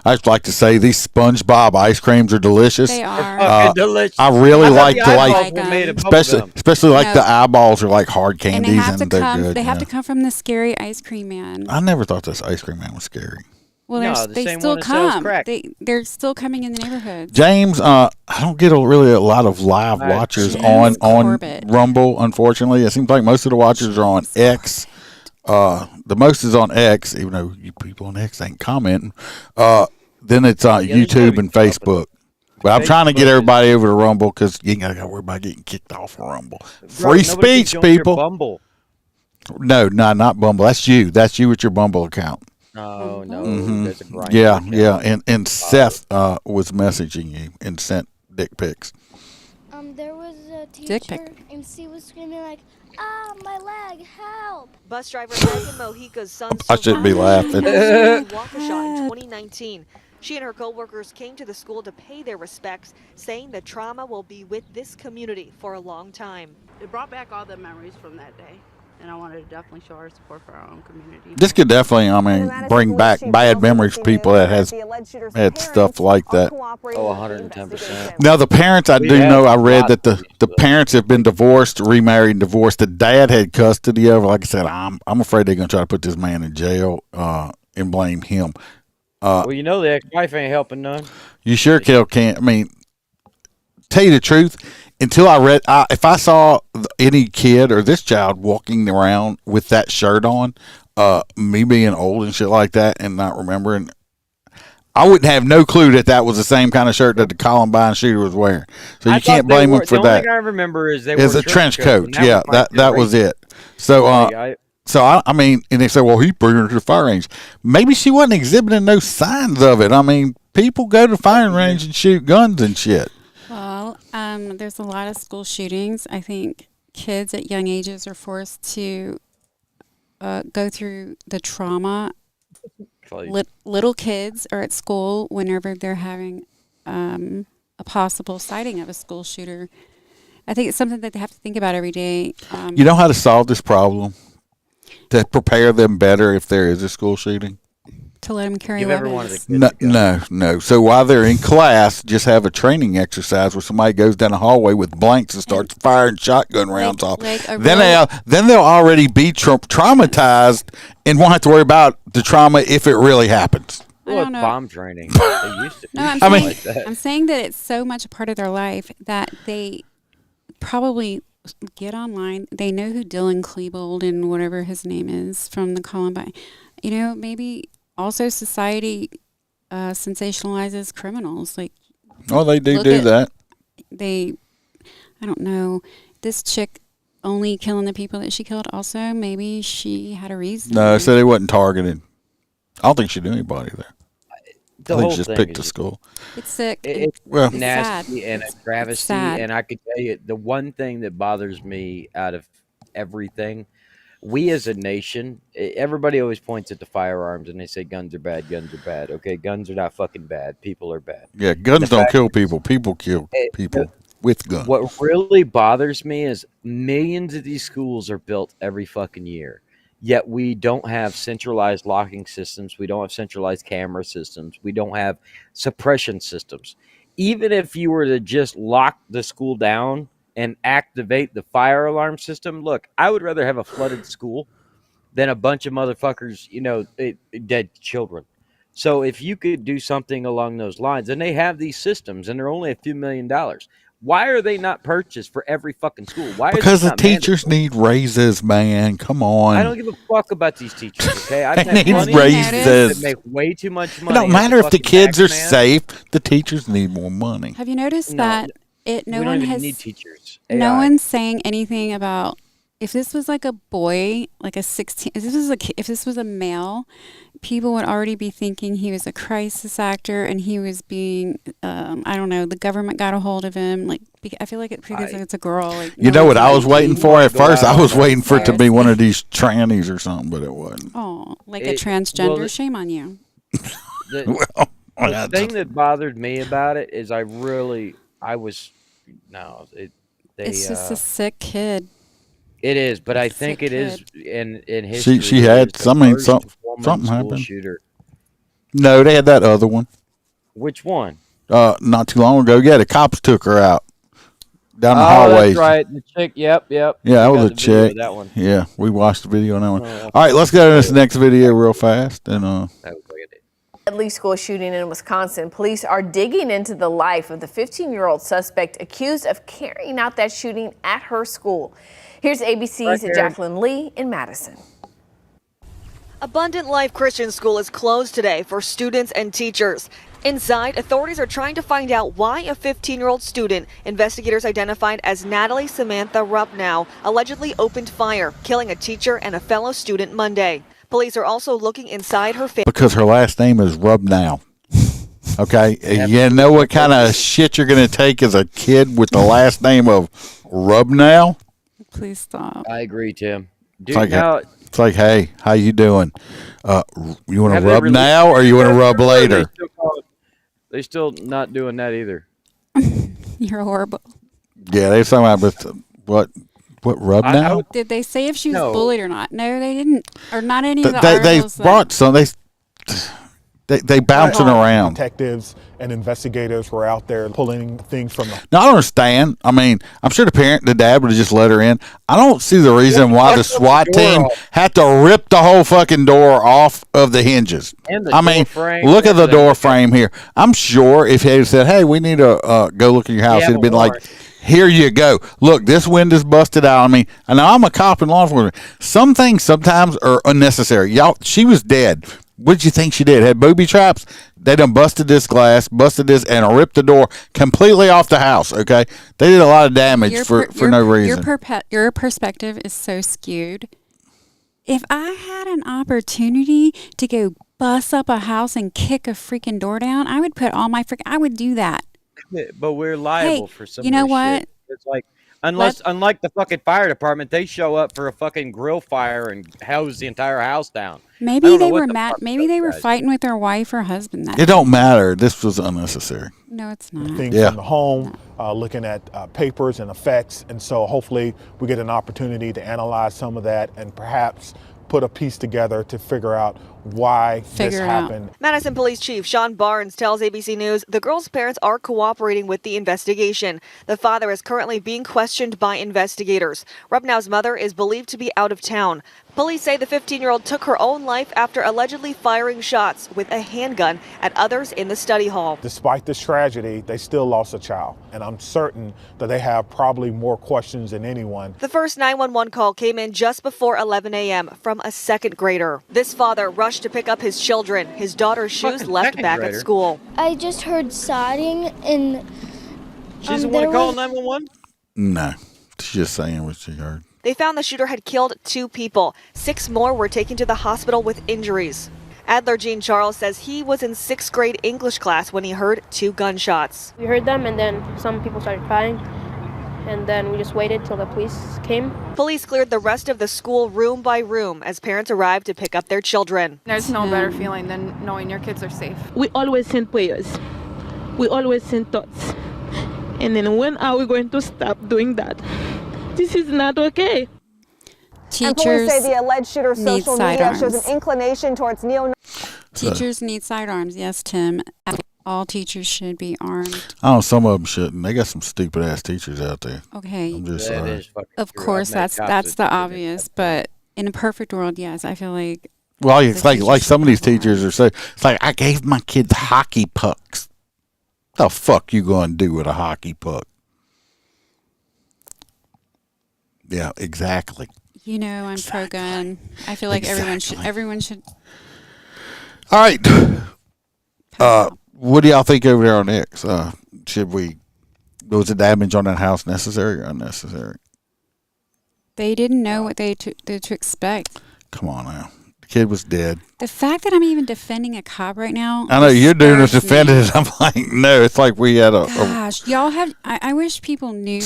I just like to say these SpongeBob ice creams are delicious. They are. Fucking delicious. I really I thought like the to eyeballs like, were made of especially bubblegum. especially like No. the eyeballs are like hard And candies they have to they're come. good. They have yeah. to come from the scary ice cream man. I never thought this ice cream man was scary. Well, No, the they same still one that sells come. crack. They're still coming in the neighborhoods. James, I don't get really a lot of live Right. watchers James on Corbett. Rumble. Unfortunately, it seems like most of the watchers are on X. The most is on X, even though you people on X ain't commenting. Then it's on Yeah, there's gotta YouTube be and Facebook. But I'm trying to get Facebook is- everybody over to Rumble because you ain't got to worry about getting kicked off of Rumble. Bro, Free nobody can speech, join your people. Bumble. No, not Bumble. That's you. That's you with your Bumble account. No, no, Mhm. that's a grind. Yeah. And Seth was messaging you and sent dick pics. There was a Dick teacher, pic. and she was screaming like, "Ah, my leg, help!" Bus driver Megan Mojica's son I shouldn't be laughing. in Waukesha in 2019. She and her coworkers came to the school to pay their respects, saying the trauma will be with this community for a long time. It brought back all the memories from that day, and I wanted to definitely show our support for our own community. This could definitely, bring back bad memories for people that had stuff like that. Oh, 110%. Now the parents, I We do have know. I a read lot that of the parents have been divorced, remarried, and divorced. The dad had custody of her. Like I said, I'm afraid they're gonna try to put this man in jail and blame him. Well, you know the ex-wife ain't helping none. You sure can't. Tell you the truth, until I read, if I saw any kid or this child walking around with that shirt on, me being old and shit like that and not remembering, I wouldn't have no clue that was the same kind of shirt that the Columbine shooter was wearing. So you can't blame him for the that. only thing I remember is they It's wore a trench coat. and Yeah, was my that was generation. it. So, Like, and they say, well, he brought her to the fire range. Maybe she wasn't exhibiting no signs of it. People go to the firing range and shoot guns and shit. Well, there's a lot of school shootings. I think kids at young ages are forced to go through the trauma. Little kids are at school whenever they're having a possible sighting of a school shooter. I think it's something that they have to think about every day. You know how to solve this problem? To prepare them better if there is a school shooting? To let them carry Give every one of weapons. the kids No. So while they're in class, just have a training exercise where somebody goes down a hallway with blanks and starts firing shotgun rounds off. Then they'll already be traumatized and won't have to worry about the trauma if it really happens. Well, it's bomb training. They used to. No, I'm saying that it's so much a part of their life that they probably get online. They know who Dylan Klebold and whatever his name is from the Columbine. Maybe also society sensationalizes criminals. Like, they do that. I don't know. This chick only killing the people that she killed. Also, maybe she had a reason. No, so they wasn't targeted. I don't think she knew anybody there. The I think whole she just thing picked is a school. It's sick. It's Well- nasty sad. and a travesty. sad. And I could tell you the one thing that bothers me out of everything, we as a nation, everybody always points at the firearms and they say guns are bad, guns are bad. Okay, guns are not fucking bad. People are bad. Yeah, guns The don't fact kill people. People kill people with guns. What really bothers me is millions of these schools are built every fucking year. Yet we don't have centralized locking systems. We don't have centralized camera systems. We don't have suppression systems. Even if you were to just lock the school down and activate the fire alarm system, look, I would rather have a flooded school than a bunch of motherfuckers, dead children. So if you could do something along those lines, and they have these systems, and they're only a few $1 million. Why are they not purchased for every fucking school? Why Because is it the not teachers need raises, man. Come on. I don't give a fuck about these teachers, okay? I've They need plenty raises. that make way too much It money. don't matter as a if the fucking kids are tax man. safe. The teachers need more money. Have you noticed No, that we no don't one even has need teachers. no AI. one's saying anything about if this was like a boy, like a 16, if this was a male, people would already be thinking he was a crisis actor and he was being, I don't know, the government got a hold of him. Like, I feel like because it's a girl. Like, You know what I was waiting for at first? I was waiting for it to be one of these trannies or something, but it wasn't. Oh, like a transgender? well, Shame on you. The thing that bothered me about it is It's just a sick kid. It is, but A I think sick it is kid. in history. She it had is the something first woman something school happened. Shooter. No, they had that other one. Which one? Not too long ago. Yeah, the cops took her out down the Oh, hallway. that's right. The chick. Yep. Yeah, We that got was a the video of chick. That one. Yeah, we watched the video on that one. Oh, All right, let's go to this next video real fast. And Deadly school shooting in Wisconsin. Police are digging into the life of the 15-year-old suspect accused of carrying out that shooting at her school. Here's ABC's Jacqueline Lee in Madison. Abundant Life Christian School is closed today for students and teachers. Inside, authorities are trying to find out why a 15-year-old student, investigators identified as Natalie Samantha Rupnow, allegedly opened fire, killing a teacher and a fellow student Monday. Police are also looking inside her family. because her last name is Rupnow. Okay, you know what kind of shit you're going to take as a kid with the last name of Rupnow? Please stop. I agree, Tim. Dude, It's like, hey, how you doing? You want to have they rub released- now or you want to rub later? They still not doing that either. You're horrible. Yeah, they talking about what rub now? Did they say if she was No. bullied or not? No, they didn't. Or not any of the They articles. that- brought some. They bouncing around. Detectives and investigators were out there pulling things from the. Now, I don't understand. I mean, I'm sure the dad would have just let her in. I don't see the reason why the SWAT team had to rip the whole fucking door off of the hinges. And the I door mean, frame, look at the everything. door frame here. I'm sure if he had said, hey, we need to go look at your house, have he'd have a been like, warrant. here you go. Look, this window's busted out. I mean, I know I'm a cop in law enforcement. Some things sometimes are unnecessary. Y'all, she was dead. What did you think she did? Had booby traps? They done busted this glass, and ripped the door completely off the house, okay? They did a lot of damage for no reason. Your perspective is so skewed. If I had an opportunity to go bust up a house and kick a freaking door down, I would put all my I would do that. But we're liable for some. you know of this what? shit. It's like unlike the fucking fire department, they show up for a fucking grill fire and hose the entire house down. I Maybe don't know they what were the mad. fuck Maybe those they were guys fighting with their wife or husband. That It don't matter. This was unnecessary. No, it's not. Things Yeah. from the home, looking at papers and effects. And so hopefully we get an opportunity to analyze some of that and perhaps put a piece together to figure out why this happened. Madison Police Chief Sean Barnes tells ABC News the girl's parents are cooperating with the investigation. The father is currently being questioned by investigators. Rupnow's mother is believed to be out of town. Police say the 15-year-old took her own life after allegedly firing shots with a handgun at others in the study hall. Despite this tragedy, they still lost a child. And I'm certain that they have probably more questions than anyone. The first 911 call came in just before 11 a.m. from a second grader. This father rushed to pick up his children. His daughter's shoes left back at school. I just heard sodding and She's the one to call 911? No, she's just saying what she heard. They found the shooter had killed 2 people. 6 more were taken to the hospital with injuries. Adler Jean Charles says he was in 6th grade English class when he heard 2 gunshots. We heard them, and then some people started crying, and then we just waited till the police came. Police cleared the rest of the school room by room as parents arrived to pick up their children. There's no better feeling than knowing your kids are safe. We always send prayers. We always send thoughts. And then when are we going to stop doing that? This is not okay. And police say the alleged shooter's need social media shows sidearms. an inclination towards neo. Teachers need sidearms. Yes, Tim. All teachers should be armed. Oh, some of them shouldn't. They got some stupid ass teachers out there. Okay. I'm just That sorry. is fucking Of true. course, I've met that's cops the obvious. But in a perfect world, yes, I feel like Well, it's like some of these teachers are saying, it's like, I gave my kids hockey pucks. The fuck you going to do with a hockey puck? Yeah, exactly. You know, I'm pro-gun. I feel like everyone should. All right. What do y'all think over there on X? Was the damage on that house necessary or unnecessary? They didn't know what to expect. Come on now. The kid was dead. The fact that I'm even defending a cop right now. I know you're doing this defending. I'm like, no, it's like we had Gosh, y'all have. I wish people knew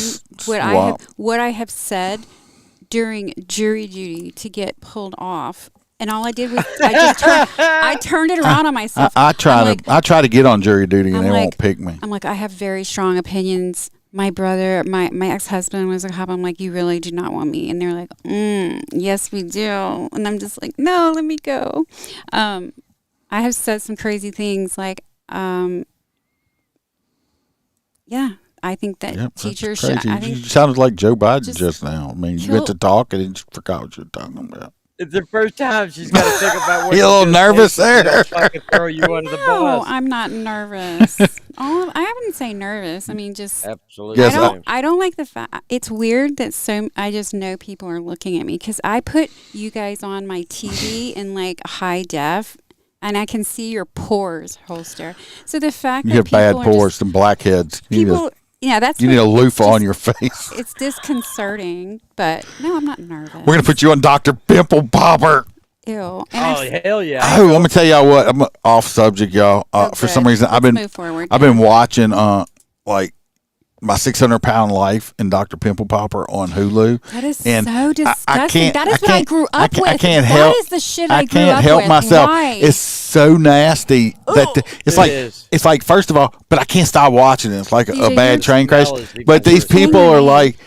what I have said during jury duty to get pulled off. And all I did was I turned it around on myself. I try to get on jury duty and they won't pick me. I'm like, I have very strong opinions. My brother, my ex-husband was a cop. I'm like, you really do not want me? And they're like, yes, we do. And I'm just like, no, let me go. I have said some crazy things like, yeah, I think that teachers should. You sounded like Joe Biden just now. I mean, you went to talk and then just forgot what you were talking about. It's the first time she's got to think about what you're a little nervous there. Fucking throw you under the bus. No, I'm not nervous. I wouldn't say nervous. I mean, just absolutely. I don't like the fact. It's weird that I just know people are looking at me because I put you guys on my TV in like high def. And I can see your pores, Holster. So the fact you that have bad pores and blackheads. That's you need a loofah on your face. It's disconcerting, but no, I'm not nervous. We're gonna put you on Dr. Pimple Popper. Ew. Hell yeah. Oh, let me tell y'all what. I'm off subject, y'all. For some reason, I've been watching like My 600-Pound Life and Dr. Pimple Popper on Hulu. That is and so disgusting. That is what I grew up with. I can't help. That is the shit I grew up with. I can't help myself. Why? It's so nasty that it's like first of all, but I can't stop watching it. It's like a bad train crash. But these people are like,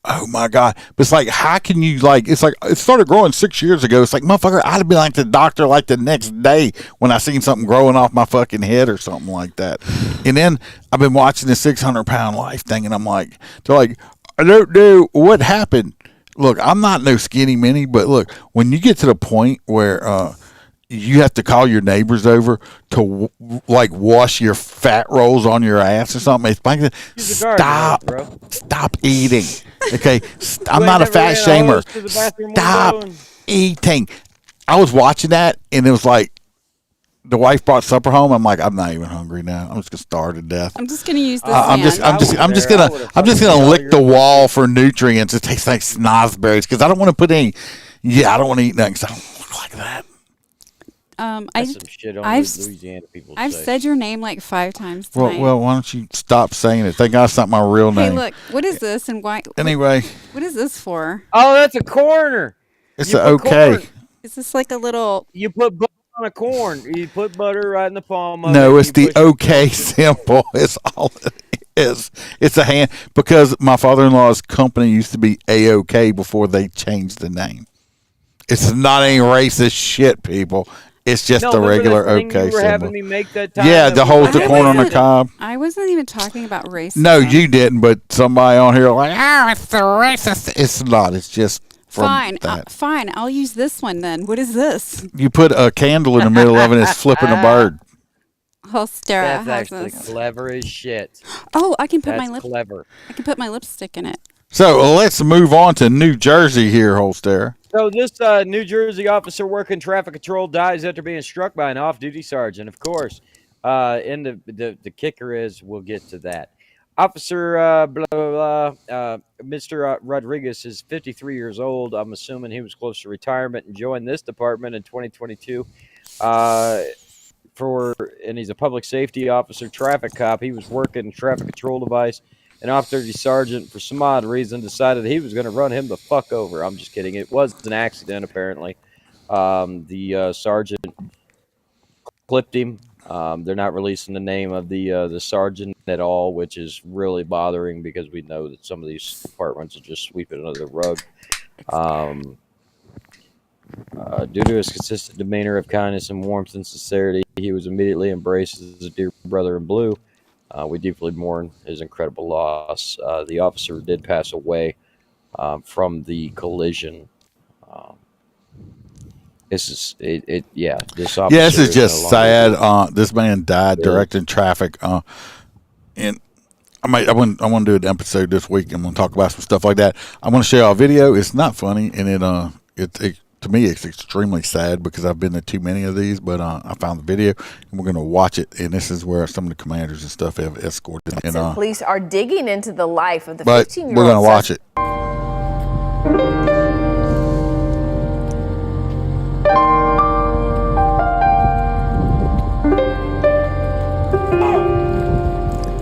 oh my God. But it's like, how can you it's like, it started growing 6 years ago. It's like, motherfucker, I'd be like the doctor like the next day when I seen something growing off my fucking head or something like that. And then I've been watching the 600-Pound Life thing and I'm like, they're like, I don't know what happened. Look, I'm not no skinny mini, but look, when you get to the point where, you have to call your neighbors over to wash your fat rolls on your ass or something. It's like, stop eating. Okay, I'm not a fat shamer. Stop eating. I was watching that and it was like the wife brought supper home. I'm like, I'm not even hungry now. I'm just gonna starve to death. I'm just gonna use this. I'm just gonna lick the wall for nutrients. It tastes like snozberries because I don't want to put any. Yeah, I don't want to eat nothing because I don't look like that. I've said your name like 5 times tonight. Well, why don't you stop saying it? Thank God it's not my real name. Hey, look, what is this and why? Anyway. What is this for? Oh, that's a corner. It's okay. Corn. Is this like a little? You put butter on a corn. You put butter right in the palm of it. No, it's the okay symbol. It's all it is. It's a hand because my father-in-law's company used to be A-OK before they changed the name. It's not any racist shit, people. It's just the regular okay symbol. Yeah, the whole the corn on the cob. I wasn't even talking about race. No, you didn't, but somebody on here like, it's the racist. It's not. It's just from that. Fine. I'll use this one then. What is this? You put a candle in the middle of it and it's flipping a bird. Holstera That's actually clever as shit. Oh, I can put clever. I can put my lipstick in it. So let's move on to New Jersey here, Holstera. So this New Jersey officer working traffic control dies after being struck by an off-duty sergeant. Of course, and the kicker is we'll get to that. Officer Mr. Rodriguez is 53 years old. I'm assuming he was close to retirement and joined this department in 2022. And he's a public safety officer, traffic cop. He was working traffic control device. An off-duty sergeant, for some odd reason, decided he was going to run him the fuck over. I'm just kidding. It was an accident, apparently. The sergeant clipped him. They're not releasing the name of the sergeant at all, which is really bothering because we know that some of these departments are just sweeping under the rug. Due to his consistent demeanor of kindness and warmth and sincerity, he was immediately embraced as a dear brother in blue. We deeply mourn his incredible loss. The officer did pass away from the collision. Yeah, this Yeah, this officer is just no sad. longer- This man died directing traffic. And I want to do an episode this week. I'm going to talk about some stuff like that. I want to show y'all a video. It's not funny, and it to me it's extremely sad because I've been to too many of these. But I found the video, and we're going to watch it. And this is where some of the commanders and stuff have escorted. And Police are digging into the life of the but 15-year-old. we're going to watch it.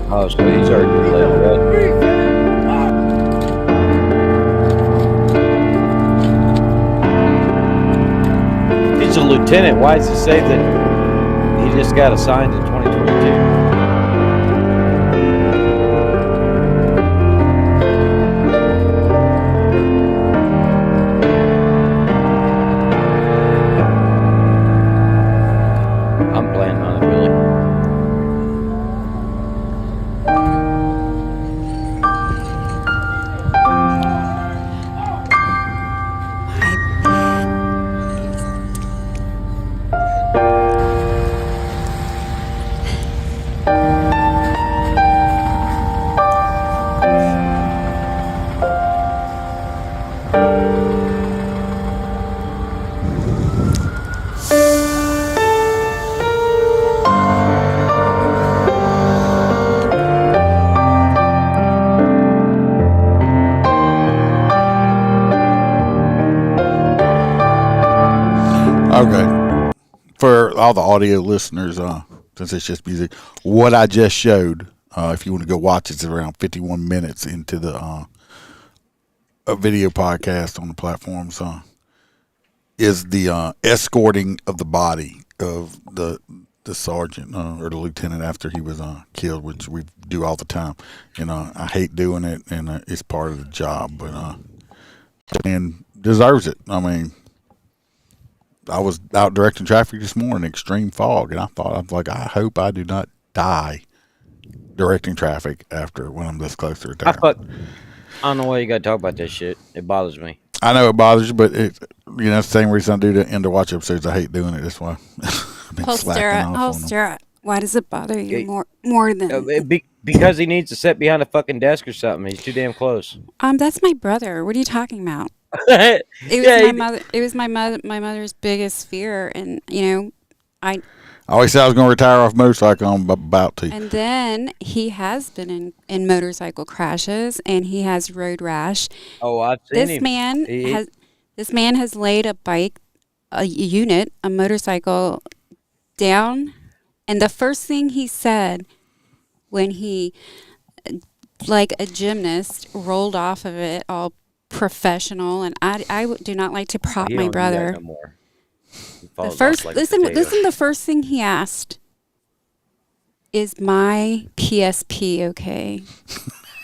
Oh, so he's already been let arrest. If he's a lieutenant, why does he say that he just got assigned in 2022? I'm planning on it, Billy. Okay. For all the audio listeners, since it's just music, what I just showed, if you want to go watch, it's around 51 minutes into the a video podcast on the platforms, is the escorting of the body of the sergeant or the lieutenant after he was killed, which we do all the time. I hate doing it, and it's part of the job, but and deserves it. I mean, I was out directing traffic this morning, extreme fog, and I I hope I do not die directing traffic when I'm this close to retirement. I don't know why you got to talk about this shit. It bothers me. I know it bothers you, but it's the same reason I do the end of watch episodes. I hate doing it. That's why. I've been slacking off on them. Why does it bother you more than? Because he needs to sit behind a fucking desk or something. He's too damn close. That's my brother. What are you talking about? It was my mother's biggest fear, and I always said I was going to retire off motorcycle. I'm about to. And then he has been in motorcycle crashes, and he has road rash. Oh, I've seen him. This man has laid a motorcycle down, and the first thing he said when he, like a gymnast, rolled off of it all professional, and I do not like to prop my brother. The first listen, the first thing he asked is my PSP okay?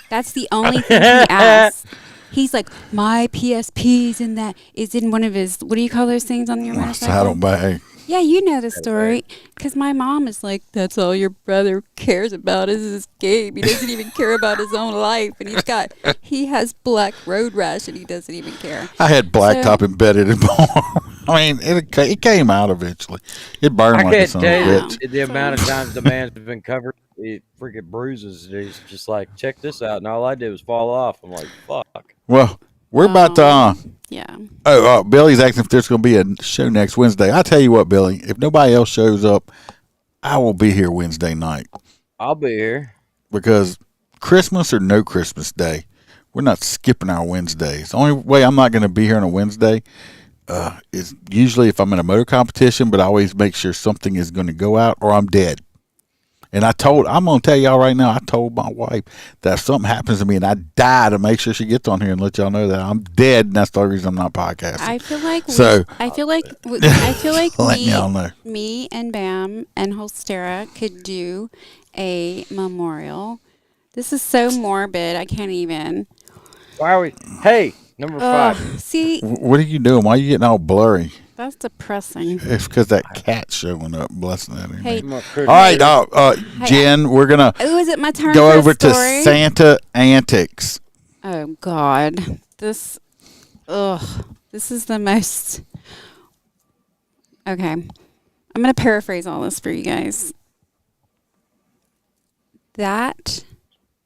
That's the only thing he asked. He's like, my PSP is in one of his, what do you call those things on your motorcycle? Saddlebag. Yeah, you know the story. Because my mom is like, that's all your brother cares about is his game. He doesn't even care about his own life. And he has black road rash and he doesn't even care. I had blacktop embedded in I mean, it came out eventually. It burned like a son of a bitch. The amount of times the man's been covered, it freaking bruises. He's just like, check this out. And all I did was fall off. I'm like, fuck. Well, we're about to. Yeah. Billy's asking if there's going to be a show next Wednesday. I tell you what, Billy, if nobody else shows up, I will be here Wednesday night. I'll be here. Because Christmas or no Christmas Day, we're not skipping our Wednesdays. The only way I'm not going to be here on a Wednesday is usually if I'm in a motor competition, but I always make sure something is going to go out or I'm dead. And I'm going to tell y'all right now, I told my wife that if something happens to me and I die, to make sure she gets on here and let y'all know that I'm dead, and that's the only reason I'm not podcasting. I feel like y'all know. Me and Bam and Holstera could do a memorial. This is so morbid. I can't even. Why are we? Hey, number 5. See. What are you doing? Why are you getting all blurry? That's depressing. It's because that cat's showing up, blessing that. Hey. All right, Jen, we're going to is it my turn go for over a to story? Santa Antics. Oh, God. This is the most Okay. I'm going to paraphrase all this for you guys. That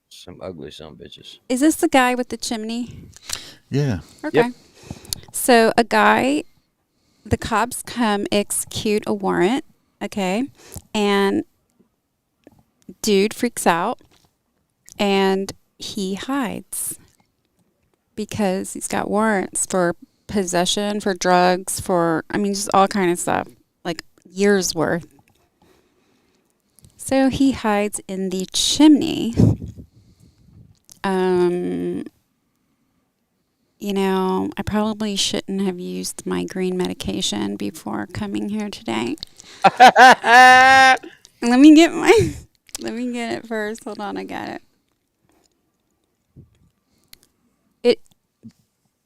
Some ugly son of bitches. is this the guy with the chimney? Yeah. Okay. Yep. So the cops come execute a warrant, okay? And dude freaks out and he hides because he's got warrants for possession, for drugs, just all kind of stuff, like years worth. So he hides in the chimney. I probably shouldn't have used my green medication before coming here today. Let me get it first. Hold on, I got it.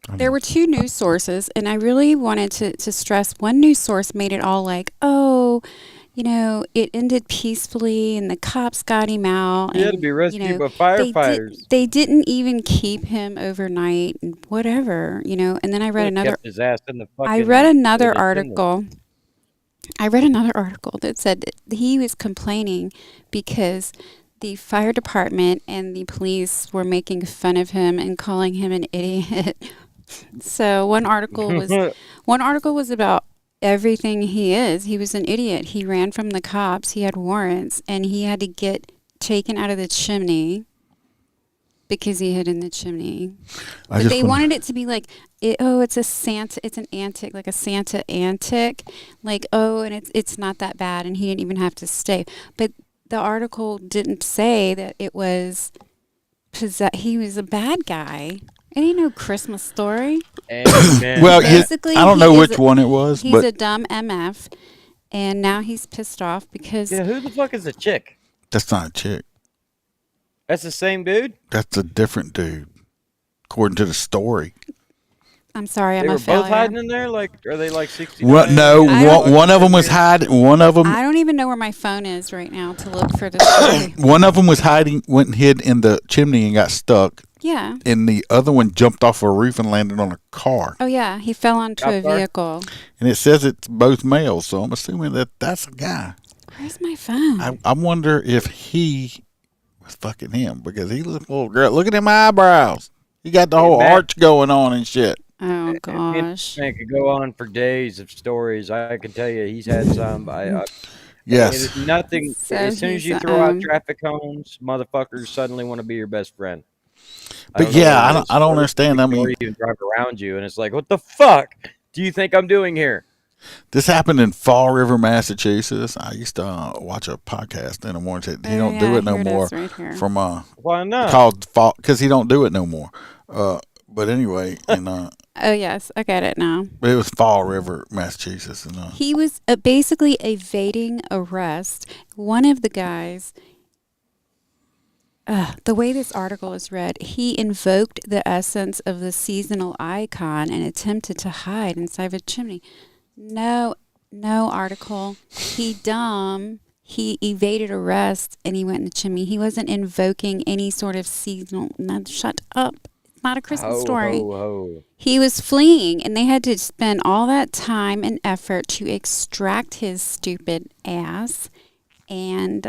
There were two news sources, and I really wanted to stress one news source made it all like, it ended peacefully and the cops got him out. He had to and, be rescued by firefighters. They didn't even keep him overnight and whatever, And then I read another. Kept his ass in the fucking, I read another article. I read another article that said that he was complaining because the fire department and the police were making fun of him and calling him an idiot. So one article was about everything he is. He was an idiot. He ran from the cops. He had warrants, and he had to get taken out of the chimney because he hid in the chimney. But they wanted it to be like, it's an antic, like a Santa antic, like, and it's not that bad, and he didn't even have to stay. But the article didn't say that it was he was a bad guy. It ain't no Christmas Story. Well, basically, I don't know which one it was. He's a dumb MF, and now he's pissed off because... Yeah, who the fuck is the chick? That's not a chick. That's the same dude? That's a different dude, according to the story. I'm sorry, they I'm a failure. They were both hiding in there? Like, are they like 60? Well, no, one of them was hiding. One of them... I don't even know where my phone is right now to look for this story. One of them was hiding, went and hid in the chimney and got stuck. Yeah. And the other one jumped off a roof and landed on a car. Oh, yeah. He fell onto a vehicle. And it says it's both males, so I'm assuming that's a guy. Where's my phone? I wonder if he was fucking him because he looked a little girl. Look at them eyebrows. He got the whole arch going on and shit. Oh, gosh. Man could go on for days of stories. I can tell you he's had some. Yes. Nothing. So as soon as you throw out traffic cones, motherfuckers suddenly want to be your best friend. But yeah, I don't understand. I mean, or even drive around you, and it's like, what the fuck do you think I'm doing here? This happened in Fall River, Massachusetts. I used to watch a podcast in the morning. He don't do it no more. From why not? Called Fall because he don't do it no more. But anyway, and oh yes, I get it now. It was Fall River, Massachusetts, and he was basically evading arrest. One of the guys. The way this article is read, he invoked the essence of the seasonal icon and attempted to hide inside a chimney. No article. He dumb. He evaded arrest and he went in the chimney. He wasn't invoking any sort of seasonal. No, shut up. It's not a Christmas story. Ho, ho. He was fleeing, and they had to spend all that time and effort to extract his stupid ass. And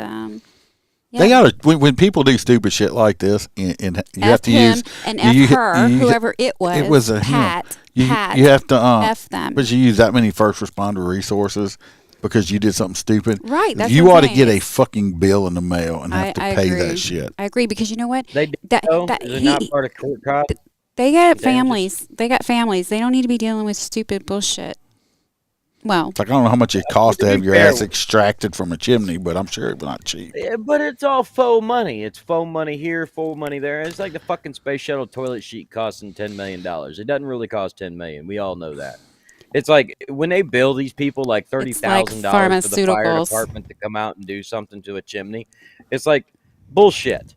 yeah. They gotta when people do stupid shit like this, and you have to him use and F her, whoever it was. It was a Pat. You Pat. You have to F them. But you use that many first responder resources because you did something stupid. Right. That's you what ought I'm to get saying. a fucking bill in the mail and have to pay agree. that shit. I agree because you know what? They They're not part of court cop. They got families. They got families. They don't need to be dealing with stupid bullshit. Well, It's like, I don't know how much it costs to have your ass extracted from a chimney, but I'm sure it's not cheap. Yeah, but it's all faux money. It's faux money here, faux money there. It's like the fucking space shuttle toilet sheet costing $10 million. It doesn't really cost $10 million. We all know that. It's like when they bill these people like $30,000 for the fire department to come out and do something to a chimney. It's like bullshit.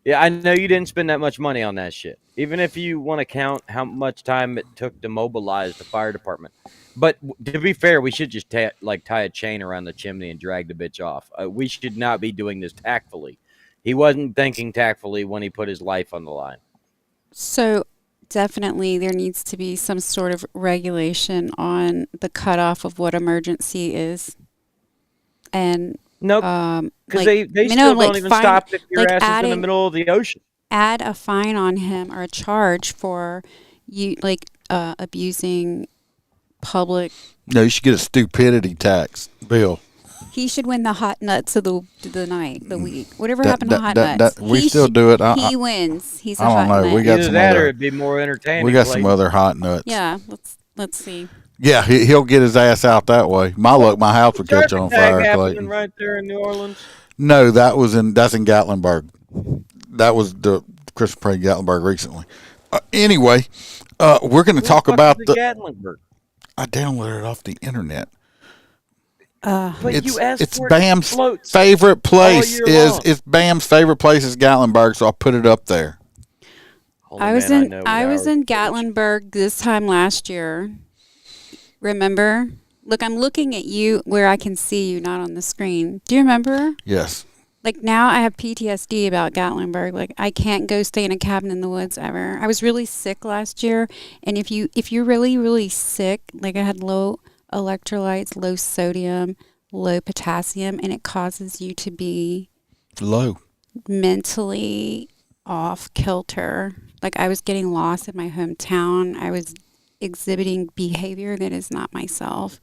Yeah, I know you didn't spend that much money on that shit. Even if you want to count how much time it took to mobilize the fire department. But to be fair, we should just tie a chain around the chimney and drag the bitch off. We should not be doing this tactfully. He wasn't thinking tactfully when he put his life on the line. So definitely there needs to be some sort of regulation on the cutoff of what emergency is. And nope, because they still don't even stop if your ass is in the middle of the ocean. Add a fine on him or a charge for you abusing public. No, you should get a stupidity tax bill. He should win the hot nuts of the night, the week. Whatever happened to hot nuts? We still do it. He wins. He's a I hot don't know. nut. We got Either some that other. or it'd be more entertaining. We got some other hot nuts. Yeah, let's see. Yeah, he'll get his ass out that way. My luck, my house would catch on fire. Happening right there in New Orleans. No, that's in Gatlinburg. That was the Christmas parade in Gatlinburg recently. Anyway, we're going to talk about the Gatlinburg. I downloaded it off the internet. But you asked it's for Bam's floats favorite place all year long. it's Bam's favorite place is Gatlinburg, so I put it up there. I was in Gatlinburg this time last year. Remember? Look, I'm looking at you where I can see you, not on the screen. Do you remember? Yes. Like now I have PTSD about Gatlinburg. Like I can't go stay in a cabin in the woods ever. I was really sick last year, and if you're really, really sick, like I had low electrolytes, low sodium, low potassium, and it causes you to be low, mentally off kilter. Like I was getting lost in my hometown. I was exhibiting behavior that is not myself.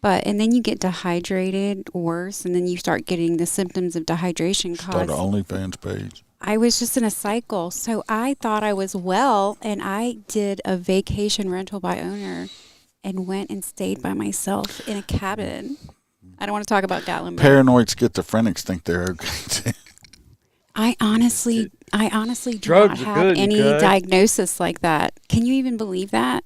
And then you get dehydrated worse, and then you start getting the symptoms of dehydration. Start an OnlyFans page. I was just in a cycle. So I thought I was well, and I did a vacation rental by owner and went and stayed by myself in a cabin. I don't want to talk about Gatlinburg. Paranoid schizophrenics think they're okay. I honestly do Drugs not are have good, any okay? diagnosis like that. Can you even believe that?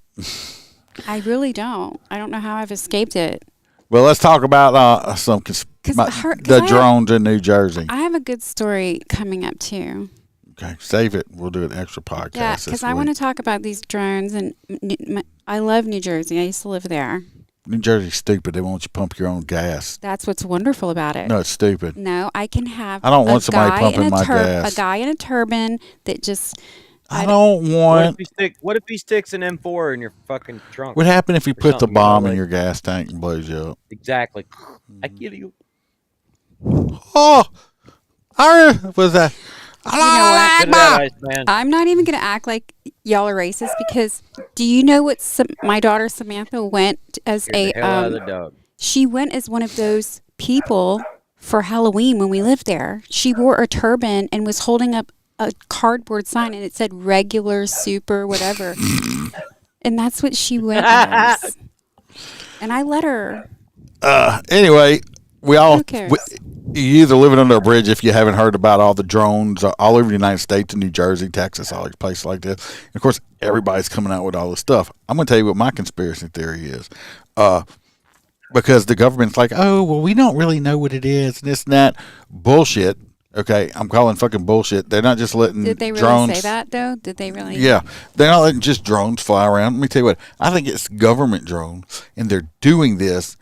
I really don't. I don't know how I've escaped it. Well, let's talk about the drones in New Jersey. I have a good story coming up too. Okay, save it. We'll do an extra podcast. Yeah, because I want to talk about these drones, and I love New Jersey. I used to live there. New Jersey's stupid. They won't you pump your own gas. That's what's wonderful about it. No, it's stupid. No, I can have. I don't want somebody pumping my gas. A guy in a turban that just. I don't want. What if he sticks an M4 in your fucking trunk? What happened if he put the bomb in like, your gas tank and blows you up? Exactly. I kill you. Oh, was that? You know what? I'm not even going to act like y'all are racist, because do you know what my daughter Samantha went as she went as one of those people for Halloween when we lived there. She wore a turban and was holding up a cardboard sign, and it said regular, super, whatever. And that's what she went as. And I let her. Anyway, you either living under a bridge if you haven't heard about all the drones all over the United States and New Jersey, Texas, all these places like this. And of course, everybody's coming out with all this stuff. I'm going to tell you what my conspiracy theory is. Because the government's like, oh, well, we don't really know what it is, and this and that. Bullshit. Okay, I'm calling fucking bullshit. They're not just letting drones. Did they really drones say that, though? Did they really? Yeah, they're not letting just drones fly around. Let me tell you what. I think it's government drones, and they're doing this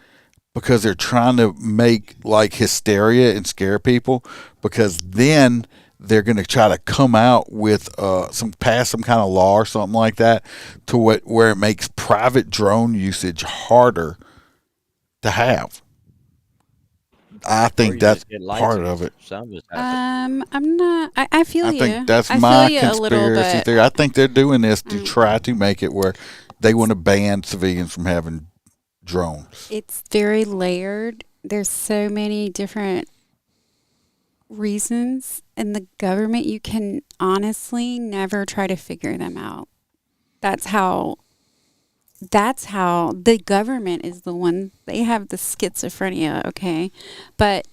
because they're trying to make like hysteria and scare people, because then they're going to try to come out with pass some kind of law or something like that to where it makes private drone usage harder to have. I think that's part of it. I'm not. I feel you. I think that's I my feel you a little conspiracy bit. theory. I think they're doing this to try to make it where they want to ban civilians from having drones. It's very layered. There's so many different reasons, and the government, you can honestly never try to figure them out. That's how the government is the one. They have the schizophrenia, okay? But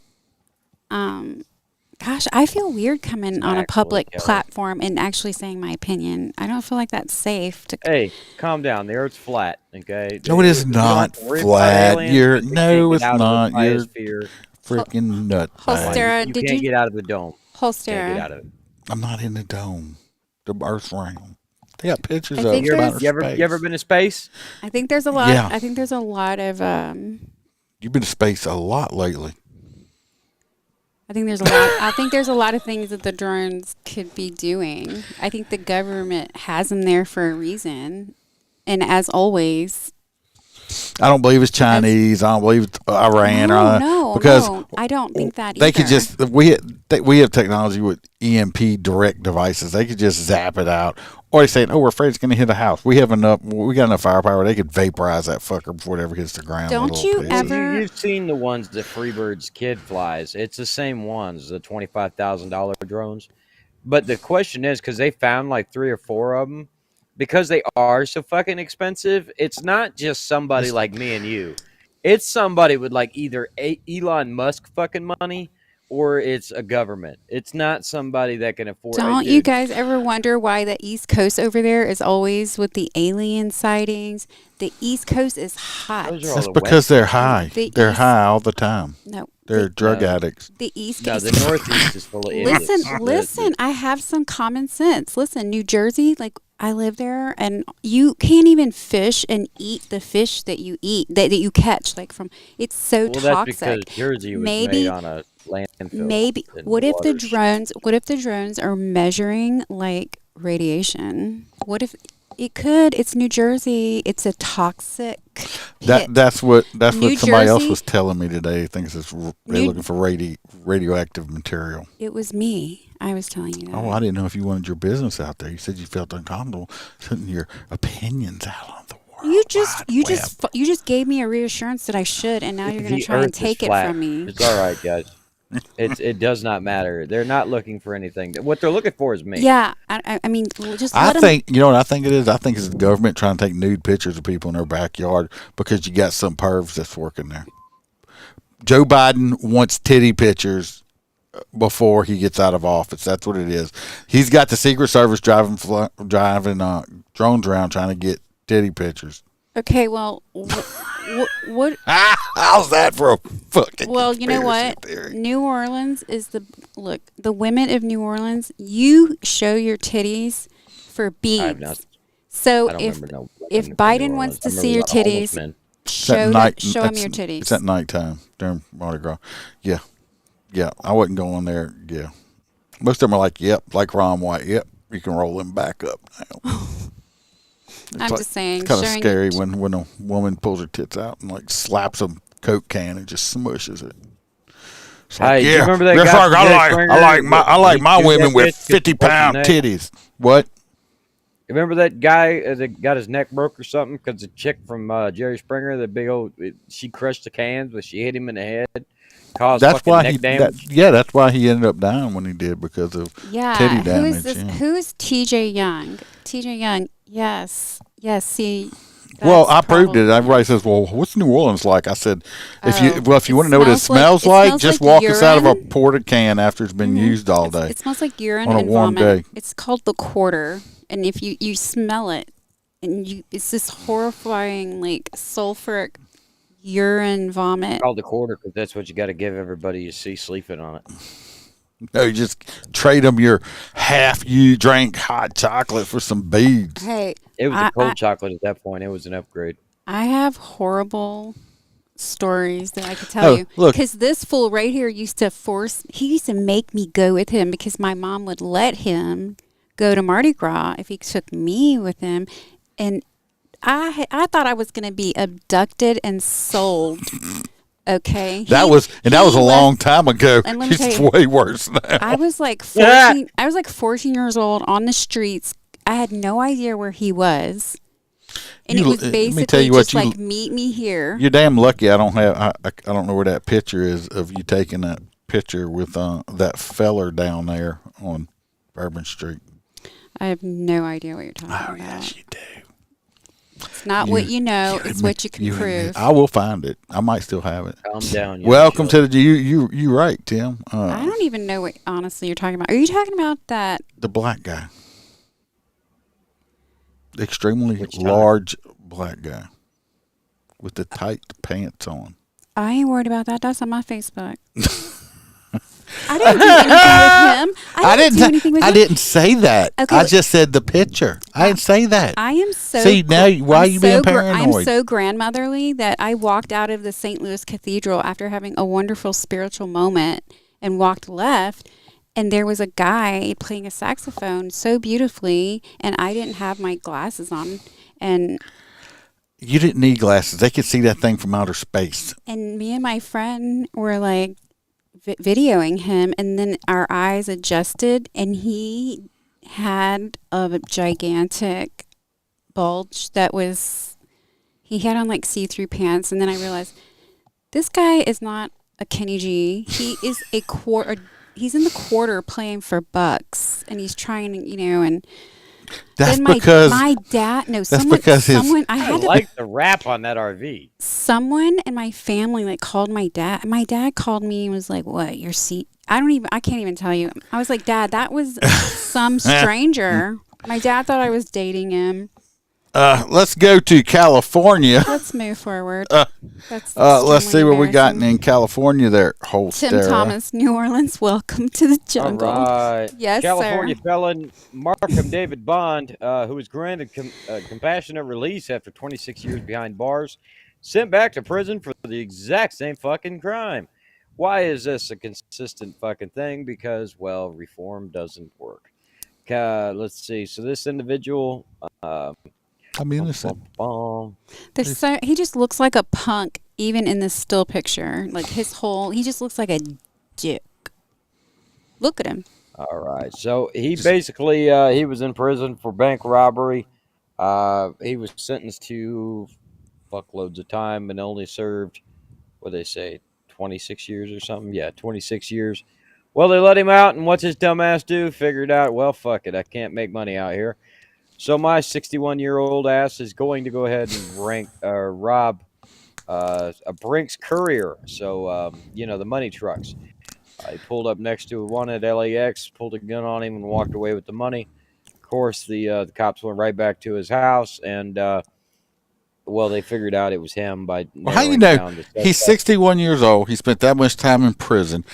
gosh, I feel weird coming on a public platform and actually saying my opinion. I don't feel like that's safe to. Hey, calm down. The Earth's flat, okay? No, it is not flat. It's not. You're freaking nut. Holstera, you can't get out of the dome. Holstera. Get out of it. I'm not in the dome. The Earth's round. They got pictures of you ever been to space? I think there's a lot. Yeah. I think there's a lot of. You've been to space a lot lately. I think there's a lot. I think there's a lot of things that the drones could be doing. I think the government has them there for a reason, and as always, I don't believe it's Chinese. I don't believe it's Iran. Because I don't think that they either. could just we have technology with EMP direct devices. They could just zap it out, or they say, "Oh, we're afraid it's going to hit a house." We got enough firepower. They could vaporize that fucker before it ever hits the ground. Don't you ever? You've seen the ones that Freebird's kid flies. It's the same ones, the $25,000 drones. But the question is, because they found like 3 or 4 of them. Because they are so fucking expensive, it's not just somebody like me and you. It's somebody with like either Elon Musk fucking money or it's a government. It's not somebody that can afford it. Don't you guys ever wonder why the East Coast over there is always with the alien sightings? The East Coast is hot. That's because they're high. They're high all the time. No. They're drug addicts. The East No, Coast. the Northeast is full of idiots. Listen. I have some common sense. Listen, New Jersey, like I live there, and you can't even fish and eat the fish that you eat that you catch. Like from, it's so Well, toxic. that's because Jersey was made on a landfill. Maybe. What if the drones are measuring like radiation? What if it could? It's New Jersey. It's a toxic. That's what somebody else Jersey- was telling me today. Thinks they're looking for radioactive material. It was me. I was telling you that. Oh, I didn't know if you wanted your business out there. You said you felt uncomfortable putting your opinions out on the world. You just gave me a reassurance that I should, and now you're going to try and Earth is take it flat. from me. It's all right, guys. It does not matter. They're not looking for anything. What they're looking for is me. Yeah, I mean, just I let 'em- think you know what I think it is. I think it's the government trying to take nude pictures of people in their backyard because you got some pervs that's working there. Joe Biden wants titty pictures before he gets out of office. That's what it is. He's got the Secret Service driving drones around trying to get titty pictures. Okay, well, what? How's that for a fucking? Well, you know what? Theory? New Orleans is the women of New Orleans. You show your titties for beads. So if Biden wants to see your titties, show him your titties. It's at nighttime during Mardi Gras. Yeah, I wouldn't go on there. Yeah, most of them are like, yep, like Ron White. Yep, you can roll them back up now. I'm just saying, it's kind of showing scary when a woman pulls her tits out and like slaps a Coke can and just smushes it. It's like, Hey, do you remember that that's guy right, from I like my He women that with bitch gets 50-pound broken neck? titties. What? Remember that guy that got his neck broke or something because the chick from Jerry Springer, the big old, she crushed the cans, but she hit him in the head, caused That's fucking why neck damage. that's why he ended up dying when he did because of titty damage. Who is this? yeah. Who is T.J. Young? T.J. Young. Yes. See. Well, that's I proved probably- it. Everybody says, "Well, what's New Orleans like?" I said, "If you want to know what it smells smells like- like, just walk us out of a porta can after it's been Mhm. used all day." It smells like urine on a and warm vomit. day. It's called the quarter, and if you smell it, and it's this horrifying like sulfuric urine vomit. Called the quarter because that's what you got to give everybody you see sleeping on it. No, you just trade them your half you drank hot chocolate for some beads. Hey, It was a cold chocolate at that point. It was an upgrade. I have horrible stories that I could tell you. look. Because this fool right here used to make me go with him because my mom would let him go to Mardi Gras if he took me with him. And I thought I was going to be abducted and sold. Okay. That was a long time ago. And let me It's tell you, way worse now. I was like 14. I was like 14 years old on the streets. I had no idea where he was. And it was let me basically tell you what, just like, meet me here. You're damn lucky. I don't know where that picture is of you taking that picture with that feller down there on Bourbon Street. I have no idea what you're talking about. Oh yes, you do. It's not what you know; it's what you can prove. I will find it. I might still have it. Calm down. Welcome to the you right, Tim. I don't even know what honestly you're talking about. Are you talking about that? The black guy, the extremely large black guy with the tight pants on. I ain't worried about that. That's on my Facebook. I didn't do anything with him. I didn't do anything with him. I didn't say that. Okay, I just said the picture. I didn't say that. I am so. See now, why are you being paranoid? I'm so grandmotherly that I walked out of the St. Louis Cathedral after having a wonderful spiritual moment, and walked left, and there was a guy playing a saxophone so beautifully, and I didn't have my glasses on, and You didn't need glasses. They could see that thing from outer space. me and my friend were like videoing him, and then our eyes adjusted, and he had a gigantic bulge that was, he had on like see-through pants, and then I realized this guy is not a Kenny G. He is a quarter. He's in the quarter playing for bucks, and he's trying, and That's then because my dad. No, that's because someone. I I had to. like the rap on that RV. Someone in my family like called my dad. My dad called me and was like, "What? Your seat?" I can't even tell you. I was like, "Dad, that was some stranger." My dad thought I was dating him. Let's go to California. Let's move forward. Let's see what we got in California there. Tim Thomas, New Orleans, welcome to the jungle. All right. Yes, California sir. felon Markham David Bond, who was granted compassionate release after 26 years behind bars, sent back to prison for the exact same fucking crime. Why is this a consistent fucking thing? Because, well, reform doesn't work. Let's see. So this individual... I'm innocent. He just looks like a punk, even in this still picture. Like he just looks like a dick. Look at him. All right. So he basically he was in prison for bank robbery. He was sentenced to fuckloads of time and only served, what they say, 26 years or something. Yeah, 26 years. Well, they let him out, and what's his dumbass do? Figured out, well, fuck it, I can't make money out here. So my 61-year-old ass is going to go ahead and rob a Brinks courier. So, the money trucks. He pulled up next to one at LAX, pulled a gun on him, and walked away with the money. Of course, the cops went right back to his house, and, they figured out it was him by How you narrowing know down the he's suspect. 61 years old? He spent that much time in prison.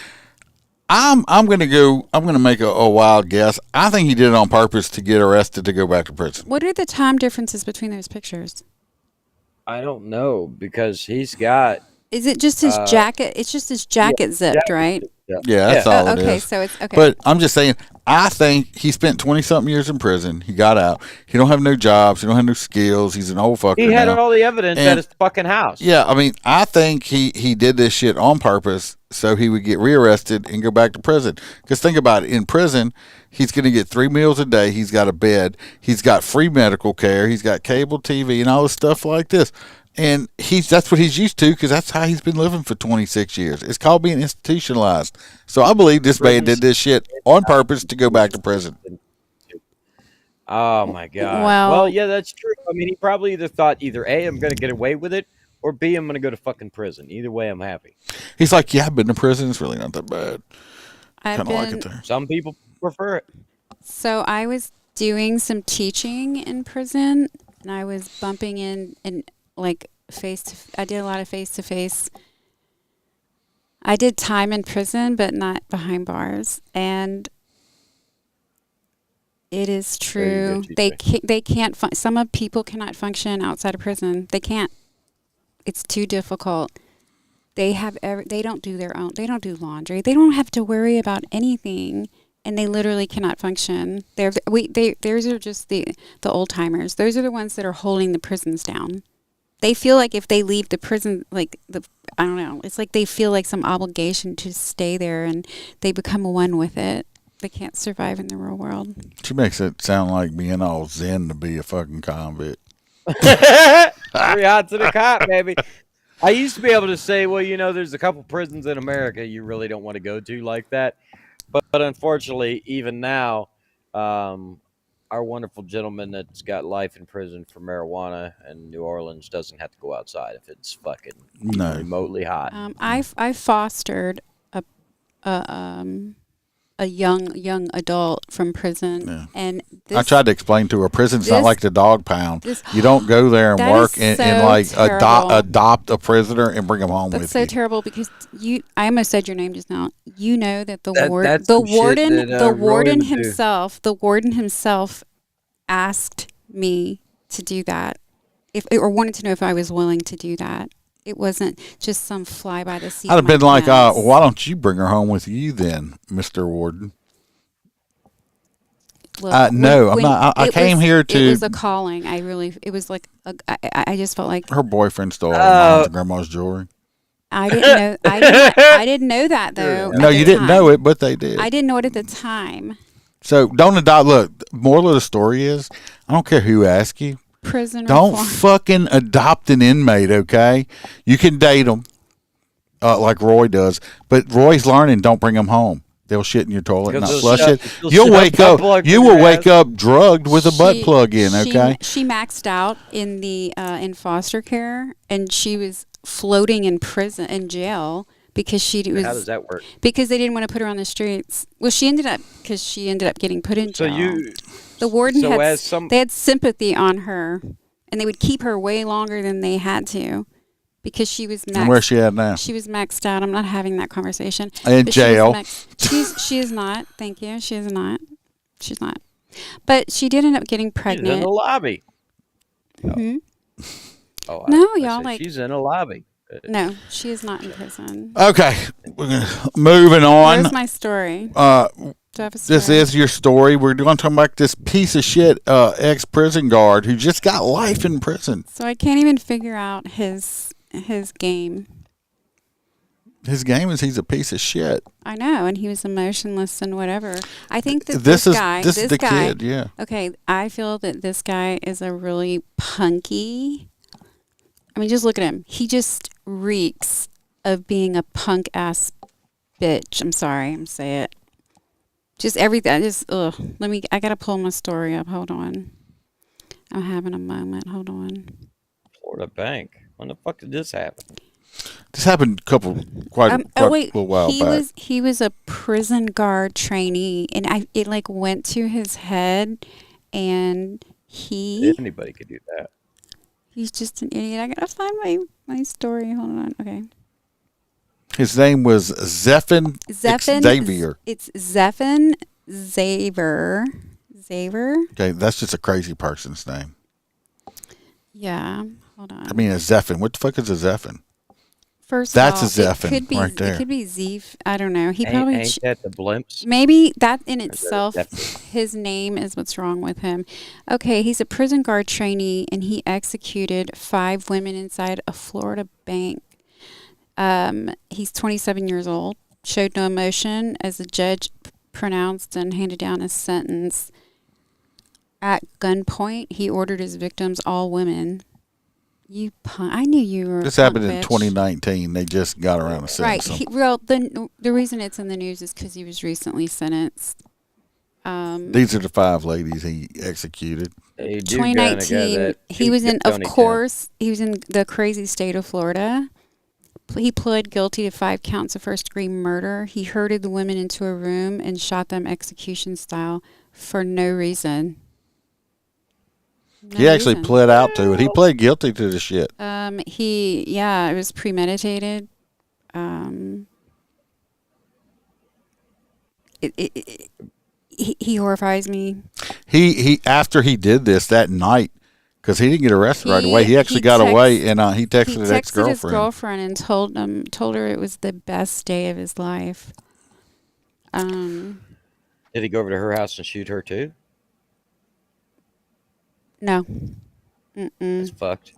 I'm gonna make a wild guess. I think he did it on purpose to get arrested to go back to prison. What are the time differences between those pictures? I don't know, because he's got... Is it just his jacket? It's just his jacket zipped, right? Yeah, that's all it is. Okay, so it's okay. But I'm just saying, I think he spent 20-something years in prison. He got out. He don't have no jobs. He don't have no skills. He's an old fucker He had now. all the evidence at his fucking house. Yeah, I mean, I think he did this shit on purpose so he would get rearrested and go back to prison. Because think about it. In prison, he's going to get 3 meals a day. He's got a bed. He's got free medical care. He's got cable TV and all this stuff like this. And that's what he's used to because that's how he's been living for 26 years. It's called being institutionalized. So I believe this man did this shit on purpose to go back to prison. Oh, my God. Well- Well, yeah, that's true. I mean, he probably either thought A, I'm going to get away with it, or B, I'm going to go to fucking prison. Either way, I'm happy. He's like, yeah, I've been to prison. It's really not that bad. I've Kind of like been- it there. Some people prefer it. So I was doing some teaching in prison, and I was bumping in and like I did a lot of face to face. I did time in prison, but not behind bars, and it is true. They can't. Some people cannot function outside of prison. They can't. It's too difficult. They don't do their own. They don't do laundry. They don't have to worry about anything. And they literally cannot function. Those are just the old timers. Those are the ones that are holding the prisons down. They feel like if they leave the prison, I don't know. It's like they feel like some obligation to stay there, and they become one with it. They can't survive in the real world. She makes it sound like being all zen to be a fucking convict. 3 hot to the cop, baby. I used to be able to say, well, there's a couple prisons in America you really don't want to go to like that. But unfortunately, even now, our wonderful gentleman that's got life in prison for marijuana in New Orleans doesn't have to go outside if it's fucking even remotely hot. I fostered a young adult from prison, and I tried to explain to her, prison's not like the dog pound. You don't go there and that work is and so like terrible. adopt a prisoner and bring him home That's with so you. terrible because I almost said your name just now. You know that the warden himself asked me to do that, or wanted to know if I was willing to do that. It wasn't just some fly by the seat. I'd have of my been like, pants. why don't you bring her home with you then, Mr. Warden? Look, no, I'm when not. I came here to. It was a calling. It was like I just felt like her boyfriend stole her mom's and grandma's jewelry. I didn't know. I didn't know that though. No, you didn't know it, but they did. I didn't know it at the time. So don't adopt. Look, moral of the story is, I don't care who asks you. Prison Don't reform. fucking adopt an inmate, okay? You can date them, like Roy does, but Roy's learning. Don't bring them home. They'll shit in your toilet, Because not they'll flush shove- it. they'll You'll shove wake butt up. plug You in will your wake ass. up drugged with a butt plug in. Okay. She maxed out in the in foster care, and she was floating in jail because she was. How does that work? Because they didn't want to put her on the streets. Well, she ended up getting put in So jail. The warden so had as some- they had sympathy on her, and they would keep her way longer than they had to. Because she was maxed. And where's she at now? She was maxed out. I'm not having that conversation. In But jail. She is not. Thank you. She is not. She's not. But she did end up getting She's in pregnant. the lobby. Mhm. Oh, No, I y'all said like. she's in a lobby. No, she is not in prison. Okay, moving on. Where's my story? Do I have a This story? is your story. We're going to talk about this piece of shit ex-prison guard who just got life in prison. So I can't even figure out his game. His game is he's a piece of shit. I know, and he was emotionless and whatever. I think that This is guy, the guy, kid, yeah. Okay, I feel that this guy is a really punky. I mean, just look at him. He just reeks of being a punk ass bitch. I'm sorry, I'm saying it. Just everything. I gotta pull my story up. Hold on. I'm having a moment. Hold on. Florida Bank. When the fuck did this happen? This happened quite a little while back. He was a prison guard trainee, and it like went to his head, and Anybody could do that. he's just an idiot. I gotta find my story. Hold on. Okay. His name was Zephon Xavier. It's Zephon Xavier. Xavier. Okay, that's just a crazy person's name. Yeah. Hold on. I mean, a Zephon. What the fuck is a Zephon? First That's of all, a Zephon it could be, right there. It could be Zeef. I don't know. He probably Ain't that the blimps? maybe that in itself, Zephon? his name is what's wrong with him. Okay, he's a prison guard trainee, and he executed 5 women inside a Florida bank. He's 27 years old. Showed no emotion as the judge pronounced and handed down a sentence. At gunpoint, he ordered his victims, all women. I knew you were. This a happened punk in bitch. 2019. They just got around to sentence him. The reason it's in the news is because he was recently sentenced. These are the 5 ladies he executed. 2019. He was in, of course, he was in the crazy state of Florida. He pled guilty to 5 counts of first-degree murder. He herded the women into a room and shot them execution style for no reason. He actually pled out to it. He pled guilty to the shit. It was premeditated. He horrifies me. He after he did this that night, because he didn't get arrested right away. He actually got away, and he texted his ex-girlfriend. His girlfriend and told her it was the best day of his life. Did he go over to her house and shoot her too? No. It's fucked.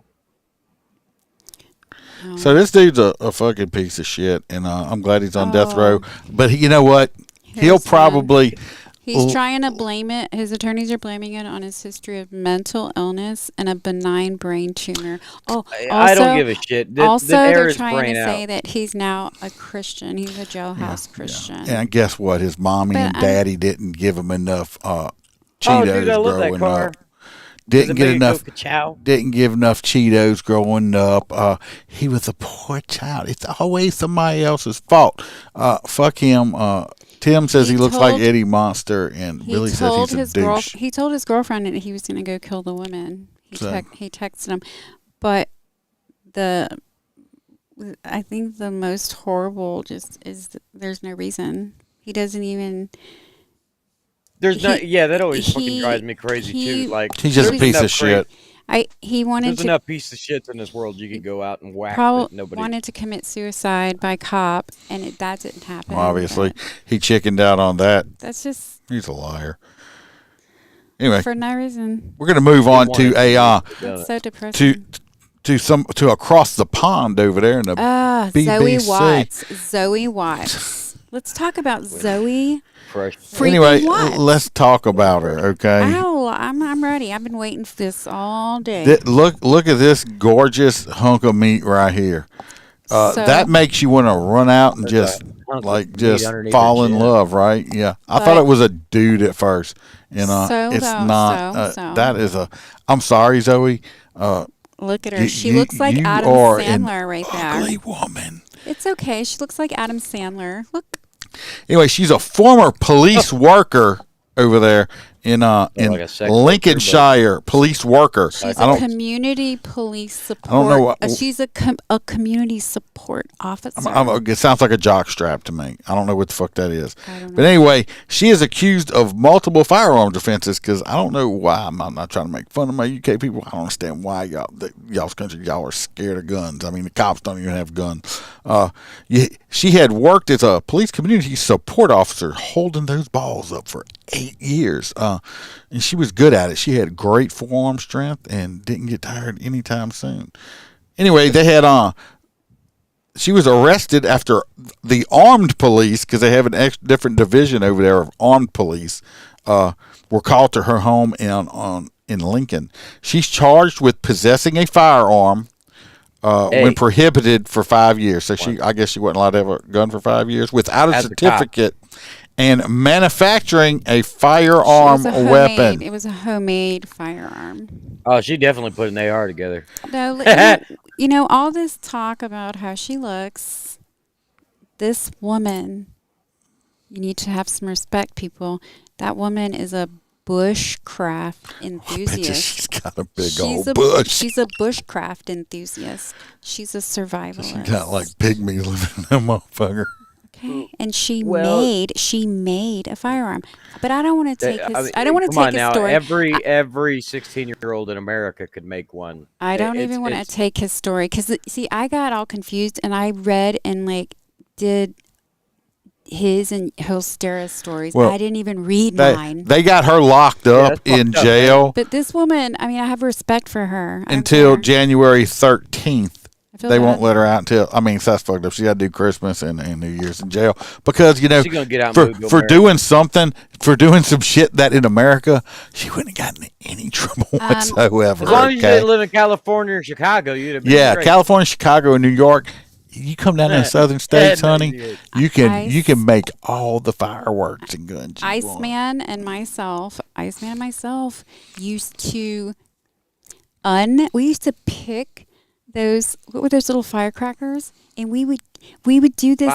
So this dude's a fucking piece of shit, and I'm glad he's on death row. But you know what? He'll probably. He's trying to blame it. His attorneys are blaming it on his history of mental illness and a benign brain tumor. I don't give a shit. They're trying to say that he's now a Christian. He's a jailhouse Christian. Yeah. And guess what? His mommy and daddy didn't give him enough Cheetos growing up. Didn't get enough. Didn't give enough Cheetos growing up. He was a poor child. It's always somebody else's fault. Fuck him. Tim says he looks like Eddie Monster, and Billy says he's a douche. He told his girlfriend that he was going to go kill the women. He texted him, but I think the most horrible just is there's no reason. He doesn't even. That always fucking drives me crazy too. Like he's just a piece of shit. He wanted There's to enough pieces of shits in this world you could go out and whack. probably That nobody. wanted to commit suicide by cop, and that didn't happen. Well, obviously, but he chickened out on that. that's just He's a liar. Anyway, for no reason. we're going to move on to a That's so depressing. to across the pond over there in the BBC. Zoe Watts. Zoe Watts. Let's talk about Zoe. Anyway, Watts. let's talk about her, okay? I'm ready. I've been waiting for this all day. Look at this gorgeous hunk of meat right here. That makes you want to run out and just fall in love, right? Yeah, I thought it was a dude at first. It's not. That is a. I'm sorry, Zoe. Look at her. She looks like Adam Sandler right there. Ugly woman. It's okay. She looks like Adam Sandler. Look. Anyway, she's a former police worker over there in Lincolnshire. Police worker. She's a community police support. I don't know what. She's a community support officer. It sounds like a jockstrap to me. I don't know what the fuck that is. But anyway, she is accused of multiple firearms offenses because I don't know why. I'm not trying to make fun of my UK people. I don't understand why y'all's country, y'all are scared of guns. I mean, the cops don't even have guns. She had worked as a police community support officer holding those balls up for 8 years. And she was good at it. She had great forearm strength and didn't get tired anytime soon. Anyway, they had she was arrested after the armed police, because they have a different division over there of armed police, were called to her home in Lincoln. She's charged with possessing a firearm when prohibited for 5 years. So I guess she wasn't allowed to have a gun for 5 years without a certificate. And manufacturing a firearm weapon. It was a homemade firearm. Oh, she definitely put an AR together. No, all this talk about how she looks. This woman, you need to have some respect, people. That woman is a bushcraft enthusiast. I bet she's got a big old bush. She's a bushcraft enthusiast. She's a survivalist. She got like pygmies living in that motherfucker. Okay, and she made a firearm, but I don't want to take his. I don't want to take his story. Every 16-year-old in America could make one. I don't even want to take his story because I got all confused and I read and did his and Holstera's stories. Well, I didn't even read mine. They got her locked up in jail. But this woman, I have respect for her until January 13th. They won't let her out until, that's fucked up. She got to do Christmas and New Year's in jail because, she's gonna get out for doing some shit that in America, she wouldn't have gotten in any trouble whatsoever. As long as you didn't live in California or Chicago, you'd have been great. California, Chicago, and New York. You come down in the southern states, honey, you can make all the fireworks and guns. Iceman and myself used to we used to pick what were those little firecrackers, and we would do this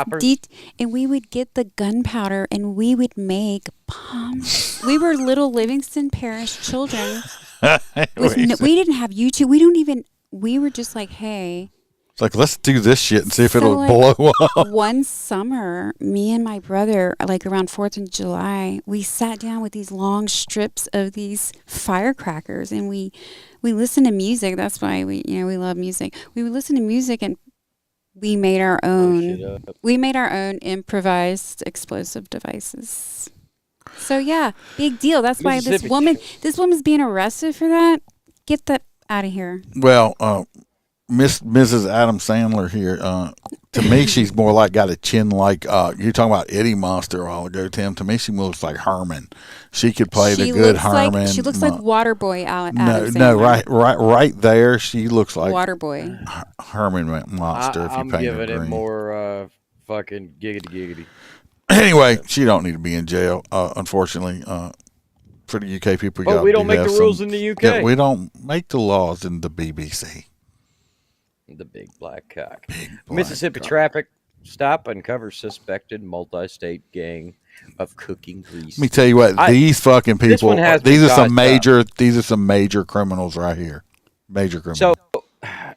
and we would get the gunpowder and we would make bombs. We were little Livingston Parish children. We didn't have YouTube. We were just like, hey. It's like, let's do this shit and see if it'll blow up. One summer, me and my brother, around 4th of July, we sat down with these long strips of these firecrackers and we listened to music. That's why we love music. We would listen to music and we made our own. We made our own improvised explosive devices. So yeah, big deal. That's why this woman's being arrested for that. Get that out of here. Well, Mrs. Adam Sandler here. To me, she's more got a chin like you're talking about Eddie Monster a while ago, Tim. To me, she looks like Herman. She could play the good Herman. She looks like Waterboy Adam Sandler. No, right there, she looks like Waterboy Herman Monster. I'm giving it more fucking giggity. Anyway, she don't need to be in jail. Unfortunately, for the UK people, but we don't make the rules in the UK. Yeah, we don't make the laws in the BBC. The big black cock. Mississippi traffic stop uncovers suspected multi-state gang of cooking grease. Let me tell you what, these fucking people. These are some major criminals right here. Major criminals. So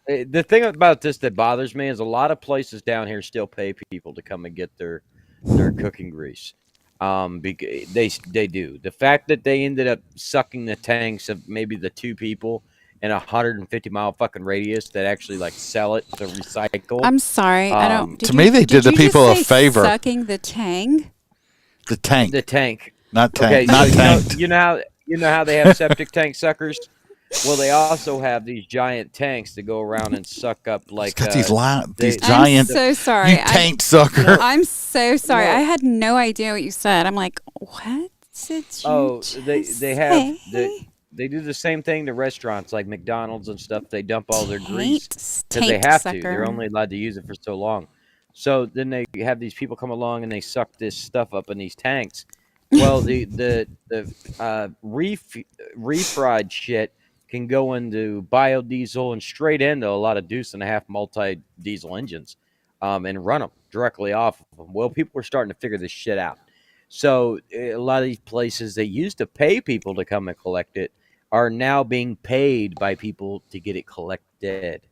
the thing about this that bothers me is a lot of places down here still pay people to come and get their cooking grease. They do. The fact that they ended up sucking the tanks of maybe the two people in a 150-mile fucking radius that actually like sell it to recycle. I'm sorry, I don't. To me, they did the people a favor. Sucking the tang. The tank. The tank. Not tank. Okay, not so tanked. you know how they have septic tank suckers. Well, they also have these giant tanks that go around and suck up like It's got these I'm giant. so sorry. You tank sucker. I'm so sorry. Well- I had no idea what you said. I'm like, what did you They do the same thing to restaurants like McDonald's and stuff. They dump all their grease because they tank have to. sucker. They're only allowed to use it for so long. So then they have these people come along and they suck this stuff up in these tanks. Well, the refried shit can go into biodiesel and straight into a lot of deuce and a half multi-diesel engines, and run them directly off of them. Well, people are starting to figure this shit out. So a lot of these places that used to pay people to come and collect it are now being paid by people to get it collected.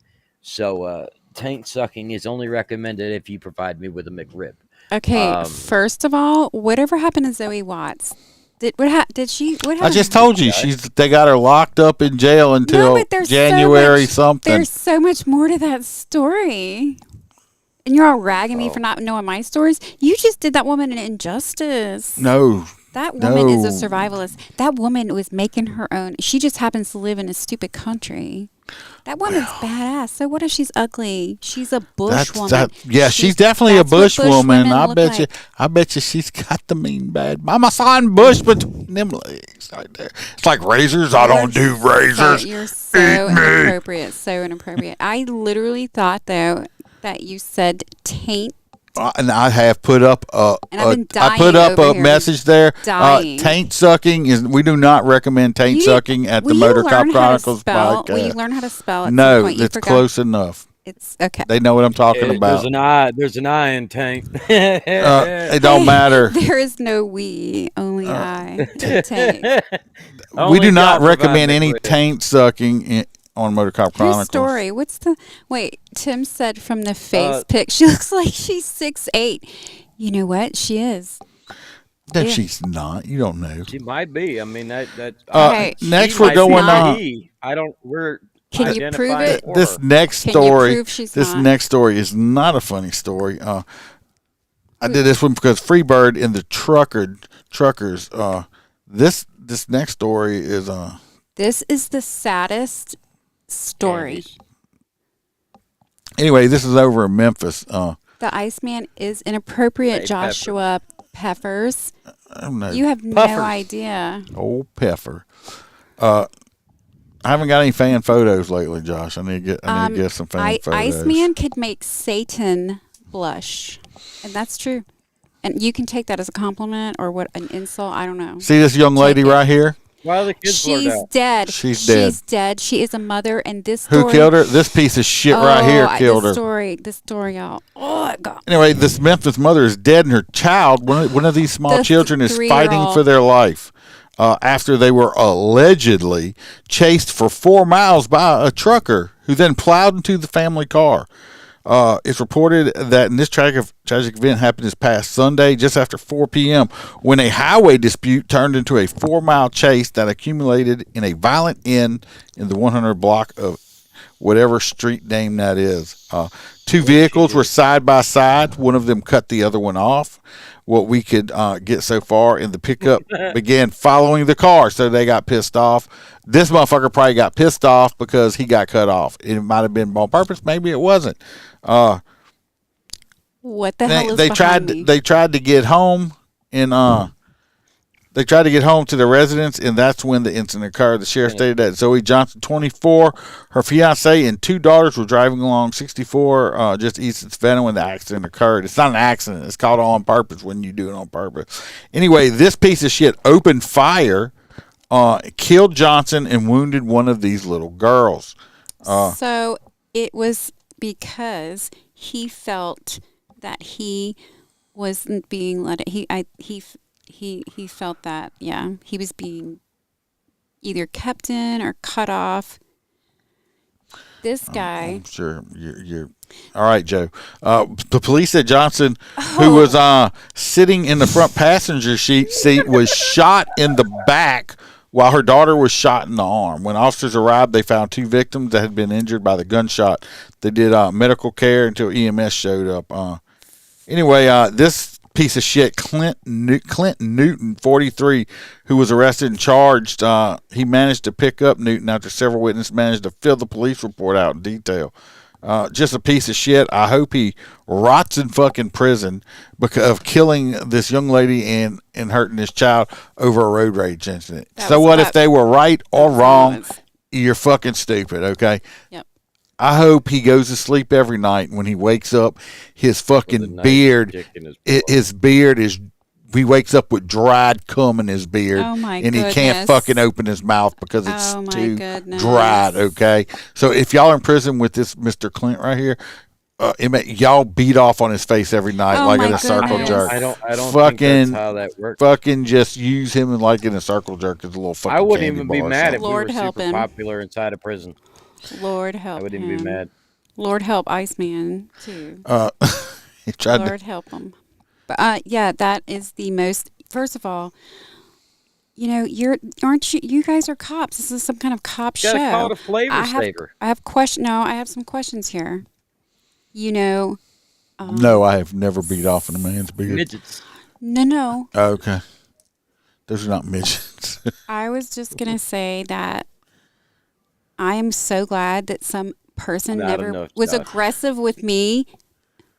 So tank sucking is only recommended if you provide me with a McRib. Okay, first of all, whatever happened to Zoe Watts? What I just told you they got her locked up in jail until January something. There's so much more to that story. And you're all ragging me for not knowing my stories. You just did that woman an injustice. No. That woman is a survivalist. That woman was making her own. She just happens to live in a stupid country. That woman's badass. So what if she's ugly? She's a bush woman. She's definitely a bush woman. I bet you she's got the mean bad. Mama saw bush between them legs right there. It's like razors. I don't do razors. You're so inappropriate. So inappropriate. I literally thought though that you said taint. And I have put up a message there. Taint sucking is. We do not recommend taint sucking at the Motorcop Chronicles podcast. Will you learn how to spell? No, it's close enough. It's okay. They know what I'm talking about. There's an I in taint. It don't matter. There is no we, only I. Taint. We do not recommend any taint sucking on Motorcop Chronicles. Whose story? Wait, Tim said from the face pic, she looks like she's 6'8". You know what? She is. No, she's not. You don't know. She might be. I mean, that. Next, we're going on. Can you prove it? This next story. Next story is not a funny story. I did this one because Freebird and the truckers. This next story is. This is the saddest story. Anyway, this is over in Memphis. The Iceman is inappropriate, hey, Joshua Peppers. You have no idea. Old Peffer. I haven't got any fan photos lately, Josh. I need to get some fan photos. Iceman could make Satan blush, and that's true. And you can take that as a compliment or what an insult. I don't know. See this young lady right here? Why are the kids She's dead. She's dead. She's dead. She is a mother, and this story. Who killed her? This piece of shit right here killed her. This story, y'all. Oh, God. Anyway, this Memphis mother is dead, and her child, one of these small children, is fighting for their life after they were allegedly chased for 4 miles by a trucker who then plowed into the family car. It's reported that this tragic event happened this past Sunday, just after 4 p.m., when a highway dispute turned into a 4-mile chase that accumulated in a violent end in the 100 block of whatever street name that is. 2 vehicles were side by side. One of them cut the other one off. What we could get so far, and the pickup began following the car, so they got pissed off. This motherfucker probably got pissed off because he got cut off. It might have been on purpose. Maybe it wasn't. What the hell is they behind tried? me? They tried to get home, and they tried to get home to the residence, and that's when the incident occurred. The sheriff stated that Zoe Johnson, 24, her fiance, and 2 daughters were driving along 64 just east of Savannah when the accident occurred. It's not an accident. It's called on purpose when you do it on purpose. Anyway, this piece of shit opened fire, killed Johnson, and wounded one of these little girls. So it was because he felt that he wasn't being let. He felt that, he was being either kept in or cut off. This guy. I'm sure you're all right, Joe. The police said Johnson, who was sitting in the front passenger seat, was shot in the back while her daughter was shot in the arm. When officers arrived, they found 2 victims that had been injured by the gunshot. They did medical care until EMS showed up. Anyway, this piece of shit, Clinton Newton, 43, who was arrested and charged, he managed to pick up Newton after several witnesses managed to fill the police report out in detail. Just a piece of shit. I hope he rots in fucking prison because of killing this young lady and hurting this child over a road rage incident. So what if they were right or wrong? You're fucking stupid, okay? Yep. I hope he goes to sleep every night. When he wakes up, his fucking beard, his beard is, he wakes up with dried cum in his beard. Oh my and goodness. he can't fucking open his mouth because it's too goodness. dried, okay? So if y'all are in prison with this Mr. Clint right here, y'all beat off on his face every night like in a circle jerk. I don't fucking, think that's how that works. Fucking just use him like in a circle jerk as a little fucking I wouldn't candy even bar be or mad something. if we were super popular inside a prison. Lord help I wouldn't him. even be mad. Lord help Iceman too. He tried Lord help him. But yeah, that is the most. First of all, you know, aren't you? You guys are cops. This is some kind of cop show. Gotta call it a flavor saver. I have some questions here. You know. No, I have never beat off in a man's beard. Midgets. No. Okay. Those are not midgets. I was just gonna say that I am so glad that some person never was aggressive with me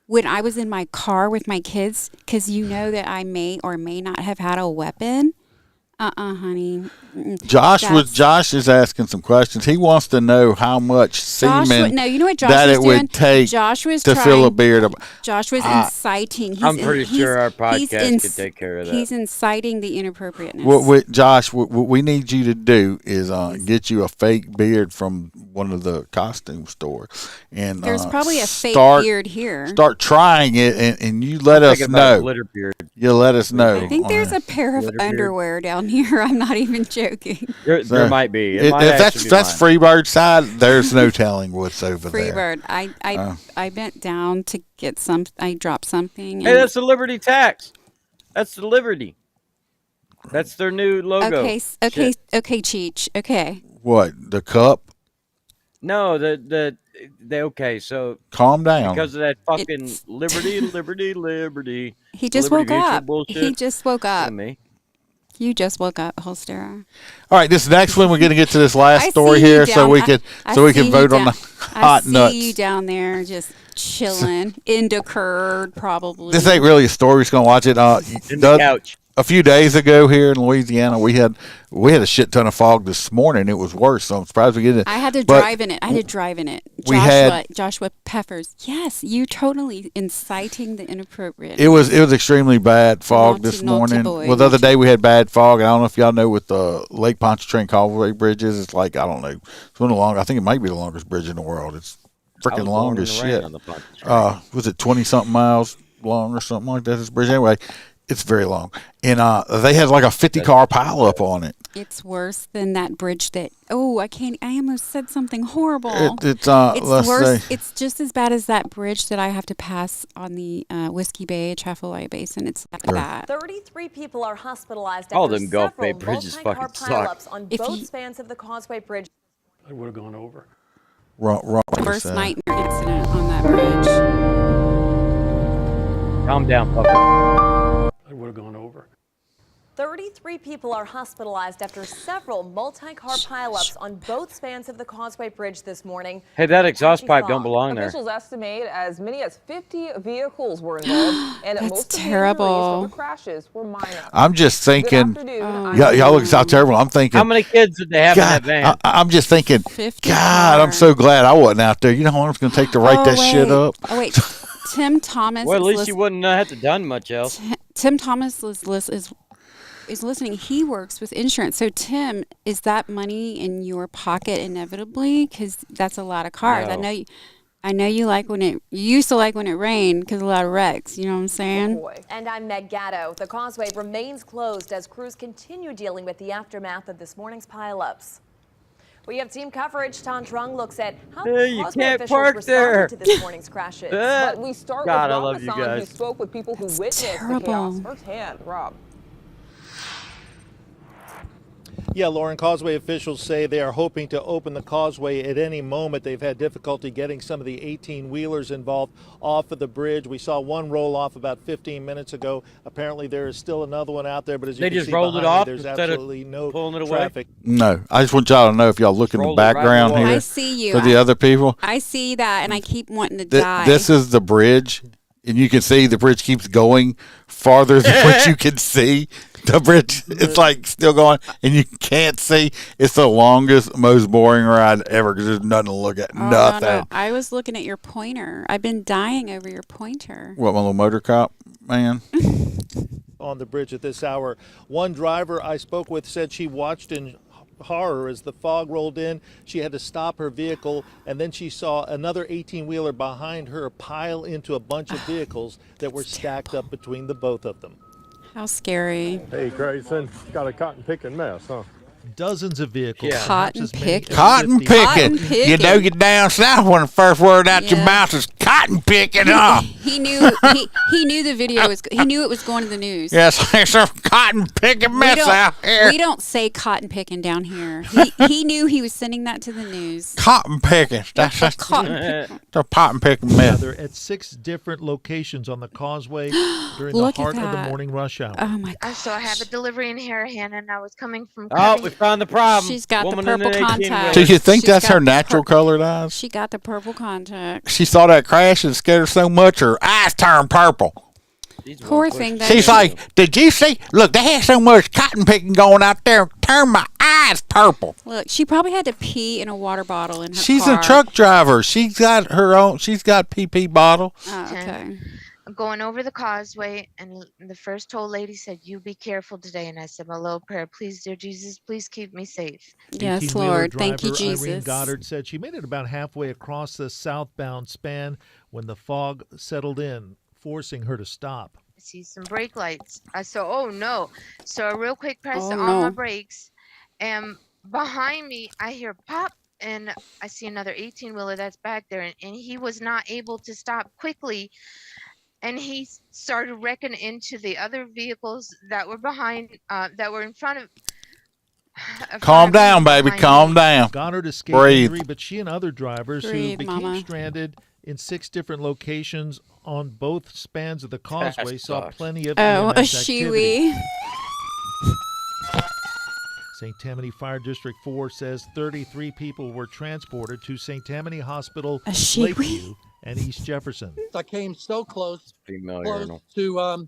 when I was in my car with my kids, because you know that I may or may not have had a weapon. Honey. Josh is asking some questions. He wants to know how much semen you know what Josh that was it doing? would take Josh was to fill a beard. Josh was inciting. I'm pretty sure our podcast could take care of that. He's inciting the inappropriateness. What we need you to do is get you a fake beard from one of the costume stores, and there's probably a fake beard here. Start trying it, and you let us know. Glitter beard. You let us know. I think there's a pair of underwear down here. I'm not even joking. There might be. If that's Freebird side, there's no telling what's over there. Freebird. I bent down to get some. I dropped something. Hey, that's the Liberty tax. That's the Liberty. That's their new logo. Okay, Cheech. Okay. What, the cup? No, the okay. So calm down. Because of that fucking liberty. He just woke up. Bullshit. He just woke up. Me. You just woke up, Holstera. All right, this next one we're going to get to this last story here, so we can vote on the hot nuts. I see you down there just chilling, into curd probably. This ain't really a story. We're just going to watch it. In the couch. A few days ago here in Louisiana, we had a shit ton of fog this morning. It was worse, so I'm surprised we get it. I had to drive in it. Joshua Peppers. Yes, you totally inciting the inappropriate. It was extremely bad fog this morning. Well, the other day we had bad fog. I don't know if y'all know with the Lake Pontchartrain Causeway bridges. It's like, I don't know. It's one of the long. I think it might be the longest bridge in the world. It's freaking long as shit. Was it 20-something miles long or something like that? This bridge anyway. It's very long. And they had like a 50-car pileup on it. It's worse than that bridge that, I almost said something horrible. It's worse. It's just as bad as that bridge that I have to pass on the Whiskey Bay, Atchafalaya Basin. It's that. 33 people are hospitalized all after them Gulf Bay several bridges fucking pileups suck. on both spans of the Causeway Bridge. I would have gone over. Wrong. First nightmare incident on that bridge. Calm down, fucker. I would have gone over. 33 people are hospitalized after several multi-car pileups on both spans of the Causeway Bridge this morning. Hey, that exhaust pipe don't belong there. Officials estimate as many as 50 vehicles were involved, and That's most terrible. of the injuries from the crashes were minor. I'm just thinking, Good afternoon. y'all look how terrible. I'm thinking, how many kids did they have in that van? I'm just thinking, 50 God, I'm so glad I wasn't out there. You know how long it's going to take to write that shit up? Oh, wait. Tim Thomas. Well, at least you wouldn't have to done much else. Tim Thomas is listening. He works with insurance. So, Tim, is that money in your pocket inevitably? Because that's a lot of cars. No. I know you like when you used to like when it rained because a lot of wrecks. You know what I'm saying? And I'm Meg Gatto. The causeway remains closed as crews continue dealing with the aftermath of this morning's pileups. We have team coverage. Tan Trung looks at how you causeway can't officials park there. responded to this morning's crashes. But we start God, I with love Rob you Hassan, guys. who spoke with people who witnessed terrible. the chaos firsthand. Rob. Yeah, Lauren, Causeway officials say they are hoping to open the causeway at any moment. They've had difficulty getting some of the 18-wheelers involved off of the bridge. We saw one roll off about 15 minutes ago. Apparently there is still another one out there, but as you They can just see rolled it behind me, off there's instead of absolutely no pulling it away? traffic. No, I just want y'all to know if y'all look in the Rolled it right in the background water. here I see you. for the other people. I see that, and I keep wanting to die. This is the bridge, and you can see the bridge keeps going farther than what you can see. The bridge, it's like still going, and you can't see. It's the longest, most boring ride ever because there's nothing to look at. Oh, nothing. No. I was looking at your pointer. I've been dying over your pointer. What, my little Motorcop, man? On the bridge at this hour. One driver I spoke with said she watched in horror as the fog rolled in. She had to stop her vehicle, and then she saw another 18-wheeler behind her pile into a bunch of vehicles that were stacked up between the both of them. How scary. Hey, Grayson, got a cotton picking mess, huh? Dozens of vehicles. Yeah. perhaps Cotton as many as picking. Cotton 50. picking. You know you're down south when the first word out your Yeah. mouth is cotton picking, huh? He knew he knew the video was. He knew it was going to the news. Yes, there's some cotton picking mess out here. We don't say cotton picking down here. He knew he was sending that to the news. Cotton picking. That's Cotton picking. the cotton picking mess. They're at 6 different locations on the causeway during the Look at heart of the that. morning rush hour. Oh my God. So I have a delivery in Harahan, and I was coming from. Oh, we found the problem. She's got Woman the in purple an 18-wheeler. contact. Do you think She's that's got her the natural colored eyes? She got the purple contact. She saw that crash and scared her so much her eyes turned purple. Poor thing. She's like, did you see? Look, they had so much cotton picking going out there, turned my eyes purple. Look, she probably had to pee in a water bottle in her She's car. a truck driver. She's got her own. She's got PP bottle. Oh, okay. I'm going over the causeway, and the first toll lady said, "You be careful today." And I said my little prayer, "Please, dear Jesus, please keep me safe." Yes, 18-wheeler Lord. Thank you, driver Irene Jesus. Goddard said she made it about halfway across the southbound span when the fog settled in, forcing her to stop. I see some brake lights. I saw, oh no. So I real quick pressed Oh, on my no. brakes, and behind me I hear pop, and I see another 18-wheeler that's back there, and he was not able to stop quickly, and he started wrecking into the other vehicles that were behind, that were in front of. Calm down, baby. Calm down. Goddard escaped Breathe. injury, but she and other drivers who Breathe, became mama. stranded in 6 different locations on both spans of the causeway saw sucks. plenty of Oh, a EMS activity. shiwi. St. Tammany Fire District 4 says 33 people were transported to St. Tammany Hospital, A shiwi? Lakeview, and East Jefferson. I came so close Female close urinal. to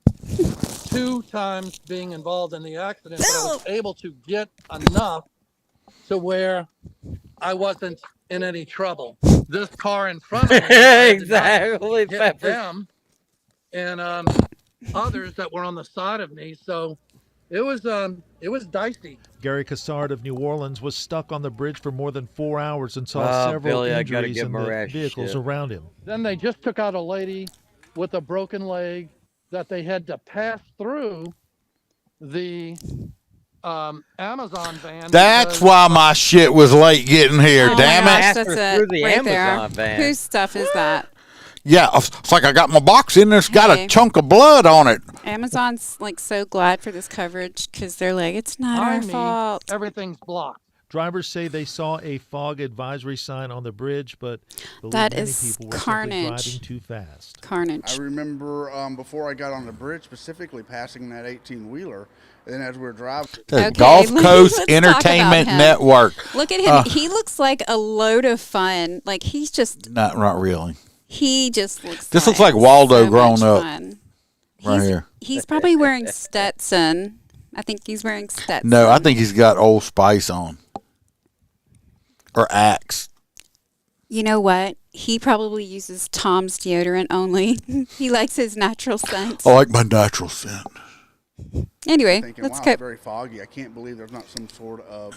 2 times being involved in the accident, but I was able to get enough to where I wasn't in any trouble. This car in front of me, I did not Exactly, hit Pepper. them and others that were on the side of me. So it was dicey. Gary Cassard of New Orleans was stuck on the bridge for more than 4 hours and saw Oh, several Billy, I gotta injuries give in him a the rash vehicles shit. around him. Then they just took out a lady with a broken leg that they had to pass through the Amazon van. That's because- why my shit was late getting here. Oh my Damn gosh, it. that's Through it. the Right there. Amazon van. Whose stuff is that? Yeah, it's like I got my box in there. It's got Hey. a chunk of blood on it. Amazon's like so glad for this coverage because they're like, it's not our Behind me, fault. everything's blocked. Drivers say they saw a fog advisory sign on the bridge, but believe That many is people were carnage. simply driving too fast. Carnage. I remember before I got on the bridge, specifically passing that 18-wheeler, and then as we were driving. The Okay, Gulf Coast let's talk Entertainment about him. Network. Look at him. He looks like a load of fun. Like he's just, Not really. he just looks. This looks like Waldo so grown much up. fun. Right here. He's probably wearing Stetson. I think he's wearing Stetson. No, I think he's got Old Spice on. Or Axe. You know what? He probably uses Tom's deodorant only. He likes his natural scent. I like my natural scent. Anyway, Thinking, let's wow, go. it's very foggy. I can't believe there's not some sort of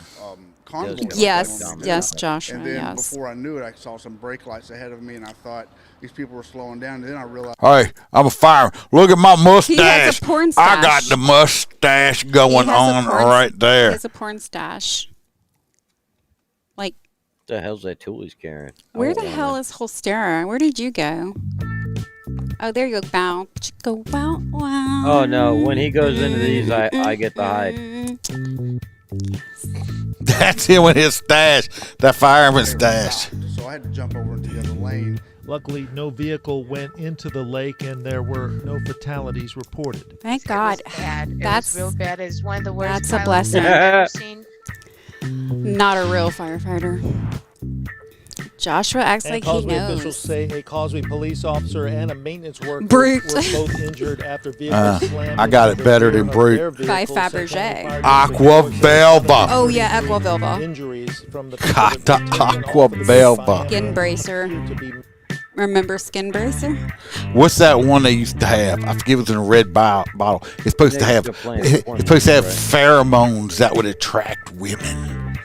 convoy. Yes, going on. yes, Joshua, And then yes. before I knew it, I saw some brake lights ahead of me, and I thought these people were slowing down. And then I realized. Hey, I'm a fireman. Look at my mustache. He has a porn I got stash. the mustache going He has a on porn- right He there. has a porn stash. Like, What the hell's that tool he's carrying? where the hell is Holstera? Where did you go? Oh, there you go. Bow, chicka, wow, wow. Oh no! When he goes into these, I get the hype. That's him with his stash, that fireman's stash. So I had to jump over into the other lane. Luckily, no vehicle went into the lake and there were no fatalities reported. Thank God. Bad. That's It was real bad. It's one of the worst that's a pilots blessing. I've ever seen. Not a real firefighter. Joshua acts And like he Causeway officials knows. say a Causeway police officer and a maintenance worker Brute. were both injured after vehicles slammed I got into it better the than rear of brute. their By vehicles. Fabergé. Aqua Velva. Oh yeah, Aqua Velva. Injuries from the God, the Aqua Velva. Skin bracer. Remember Skin Bracer? What's that one they used to have? I forget it was in a red bottle. It's supposed to have pheromones that would attract women.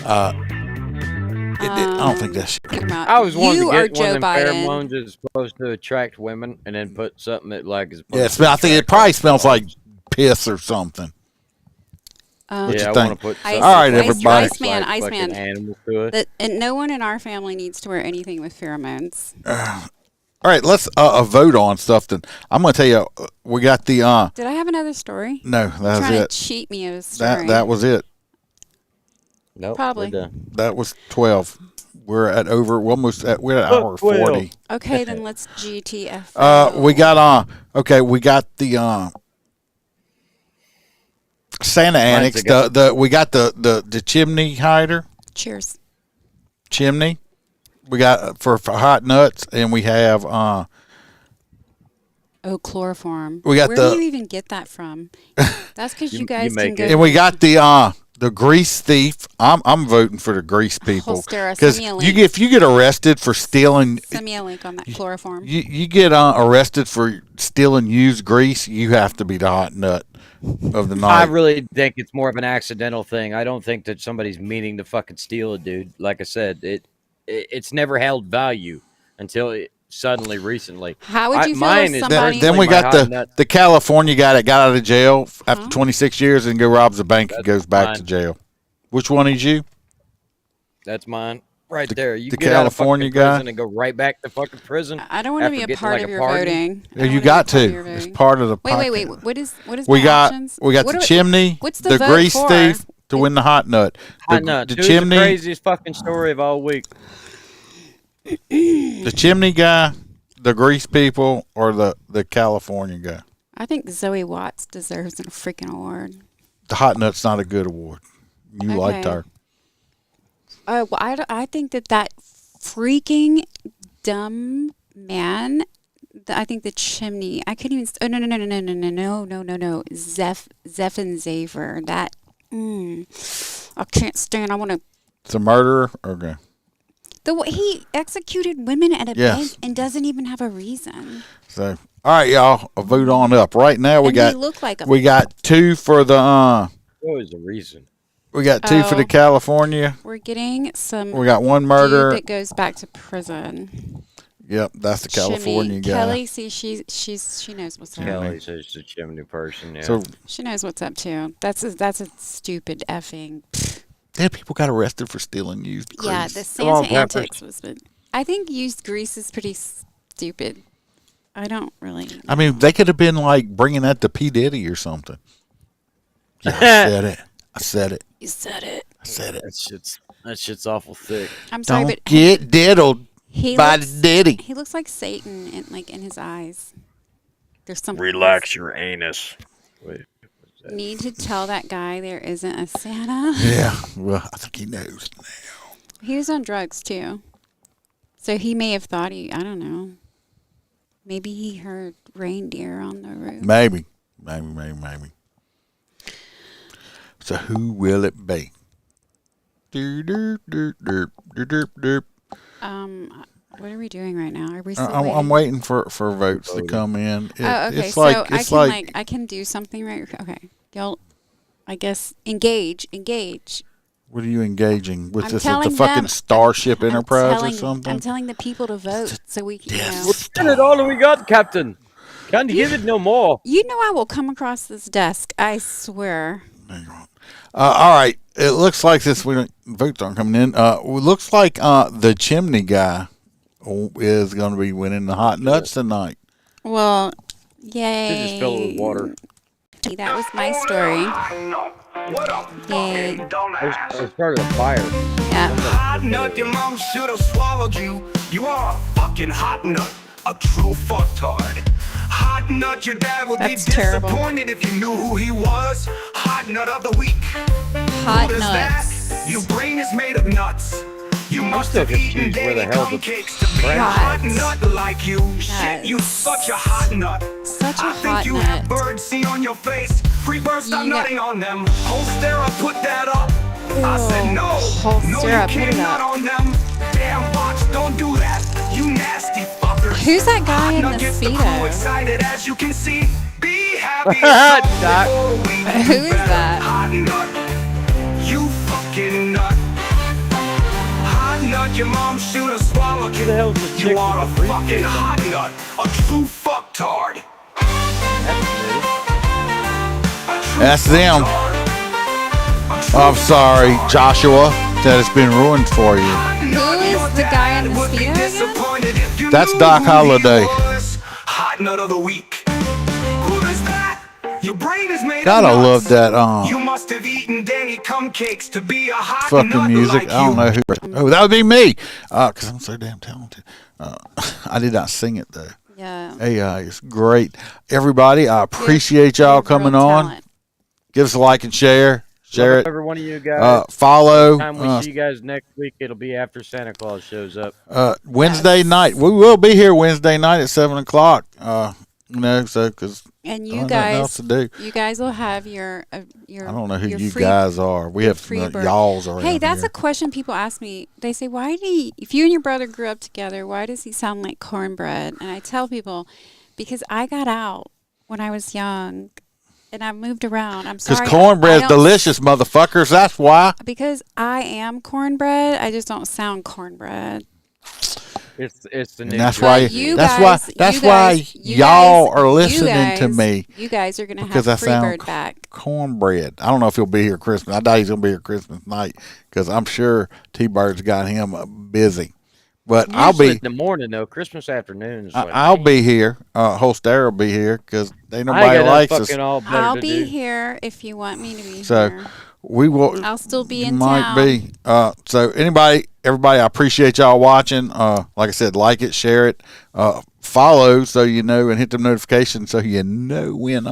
I don't think that's. I was wanting You to are get one Joe of them Biden. pheromones that's supposed to attract women, and then put something that like is. Yeah, I think it probably smells like piss or something. What Yeah, you I think? want to put. All right, everybody. Iceman, like fucking Iceman. animals to it. And no one in our family needs to wear anything with pheromones. All right, let's vote on stuff. Then I'm going to tell you, we got the. Did I have another story? No, that was Trying it. to cheat me of a story. That was it. Nope, Probably. we're done. That was 12. We're at we're at hour 40. Okay, then let's GTF. We got we got the Santa Annex. We got the chimney hider. Cheers. Chimney. We got for hot nuts, and we have chloroform. We got Where the- do you even get that from? That's because you guys can go. and we got the grease thief. I'm voting for the grease people Holstera, because send me a link. if you get arrested for stealing, Send me a link on that chloroform. you get arrested for stealing used grease. You have to be the hot nut of the night. I really think it's more of an accidental thing. I don't think that somebody's meaning to fucking steal a dude. Like I said, it's never held value until suddenly recently. How would you feel mine if is somebody? Then we my got hot nut. the California guy that got out of jail after 26 years and go robs a bank and goes back to mine. jail. Which one is you? That's mine. Right there. You the get out of California fucking guy? prison and go right back to fucking prison. I don't want to after be a getting, part like, of a your pardon. voting. Yeah, you got to. It's part of the. Wait. What is We my got options? we got What the do- chimney, What's the vote grease for? thief to win the hot nut. Hot nut. The Who's chimney, the craziest fucking story of all week. the chimney guy, the grease people, or the California guy. I think Zoe Watts deserves a freaking award. The hot nut's not a good award. You liked Okay. her. Oh, well, I think that freaking dumb man. I think the chimney. I couldn't even. Oh no. Zeph and Xavier. That. I can't stand. I want to. It's a murderer. Okay. The way he executed women at a Yes. bank and doesn't even have a reason. So, all right, y'all, a vote on up. Right now, we And got they look like 'em. we got 2 for the Always a reason. we got 2 for the Oh. California. We're getting some. We got 1 murder. dude that goes back to prison. Yep, that's the California Shimmy. guy. Kelly, see, she knows what's up. Kelly says she's a chimney person. Yeah. So She knows what's up too. That's a stupid effing. yeah, people got arrested for stealing used grease. Yeah, the Come on, Santa Peppers. antics was. I think used grease is pretty stupid. I don't really. I mean, they could have been like bringing that to P Diddy or something. Yeah, I said it. I said it. You said it. I said it. That shit's awful thick. I'm sorry, Don't but get diddled he by looks, the Diddy. He looks like Satan in his eyes. There's something. Relax your anus. Wait. Need to tell that guy there isn't a Santa. Yeah, well, I think he knows now. He was on drugs too, so he may have thought I don't know. Maybe he heard reindeer on the roof. Maybe. So who will it be? What are we doing right now? Are we still I'm waiting for votes to come in. Okay, It's like, so it's I can do something right. Okay, y'all. I guess engage. What are you engaging with? I'm This telling the fucking them- Starship Enterprise telling, or something? I'm telling the people to vote so we can. What's it all we got, Captain? Can't give it no more. You know I will come across this desk. I swear. All right. It looks like this. Votes aren't coming in. It looks like the chimney guy is going to be winning the hot nuts tonight. Well, yay. They just fill it with water. That was my story. Yay. I started a fire. Yeah. Hot nut, your mom should have swallowed you. You are a fucking hot nut, a true fucktard. Hot nut, your dad would be disappointed if you knew who he was. Hot nut of the week. Hot What is nuts. that? Your brain is made of nuts. You must have eaten daily cupcakes to be a hot nut like you. Shit, you such a hot nut. Such a I think hot you nut. have bird seed on your face. Free birds, stop nutting on them. Holstera, put that up. I said no. No, you Holstera, put can't it nut up. on them. Damn box, don't do that. You nasty fuckers. Who's that guy in Hot the nut gets the crew Speedo? excited as you can see. Be happy as Doc. before we Who is that? Hot nut. You fucking nut. Hot nut, your mom should have swallowed you. You are a fucking hot nut. A true fucktard. That's them. I'm sorry, Joshua, that it's been ruined for you. Who is the guy in the Speedo again? That's Doc Holliday. Hot nut of the week. Who is that? Your brain is made Gotta of love nuts. that You must have eaten Danny cupcakes to be a hot fucking nut music. like I don't you. know who. Oh, that would be me. Because I'm so damn talented. I did not sing it though. Yeah. Hey, it's great. Everybody, I appreciate y'all coming on. Give us a like and share. Share Love it. every one of you guys. Follow. By the time we see you guys next week, it'll be after Santa Claus shows up. Wednesday night. We will be here Wednesday night at 7 o'clock. So because And I you don't know nothing else guys, to do. you guys will have your. I don't know who your you free- guys are. We your have free some bird. y'alls around Hey, that's here. a question people ask me. They say, "Why do you, if you and your brother grew up together, why does he sound like cornbread?" And I tell people, because I got out when I was young, and I moved around. I'm sorry. Because cornbread's delicious, motherfuckers. That's why. Because I am cornbread. I just don't sound cornbread. It's the new. And that's trend. why. you That's guys- why. That's you why guys- you y'all guys- are you listening to guys- me. You guys are gonna because have I sound Freebird back. cornbread. I don't know if he'll be here Christmas. I doubt he's gonna be here Christmas night because I'm sure T-Bird's got him busy. But I'll Usually be. in the morning though. Christmas afternoon is when I'll be here. Holster will be here because ain't I nobody got likes nothing us. fucking all better I'll to be do. here if you want me to be So here. we will. I'll still be in might town. be. So everybody, I appreciate y'all watching. Like I said, like it, share it, follow so you know, and hit the notification so you know when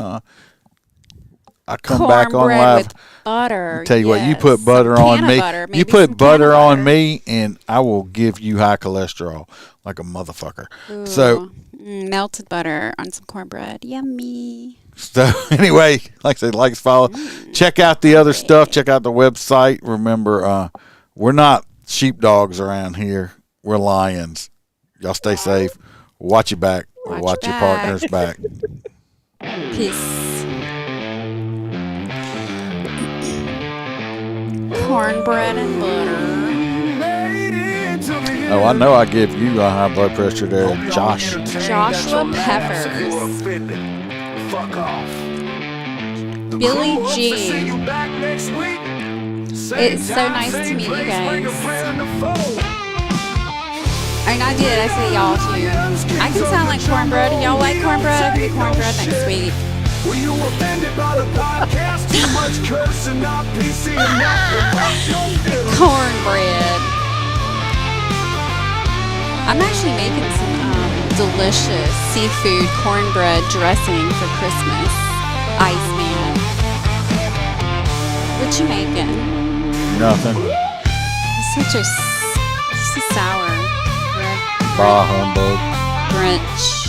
I come back on Cornbread live. with butter. Tell you what, you yes. put butter Some on can of me. butter, You maybe put some butter can of on butter. me, and I will give you high cholesterol like a motherfucker. So Melted butter on some cornbread. Yummy. So anyway, like I said, like, follow, check out the other stuff. Check out the website. Remember, we're not sheepdogs around here. We're lions. Y'all stay safe. Watch your back. Watch your partner's back. Peace. Cornbread and butter. Oh, I know I give you a high blood pressure there, Josh. Joshua Peppers. Fuck off. Billie Jean. It's so nice to meet you guys. And I did. I said y'all too. I can sound like cornbread. Y'all like cornbread? I can be cornbread next week. Were you offended by the podcast? Too much cursing, not PC enough. Cornbread. I'm actually making some delicious seafood cornbread dressing for Christmas. Iceman. What you making? Nothing. It's such a sour Bah humbug. Grinch.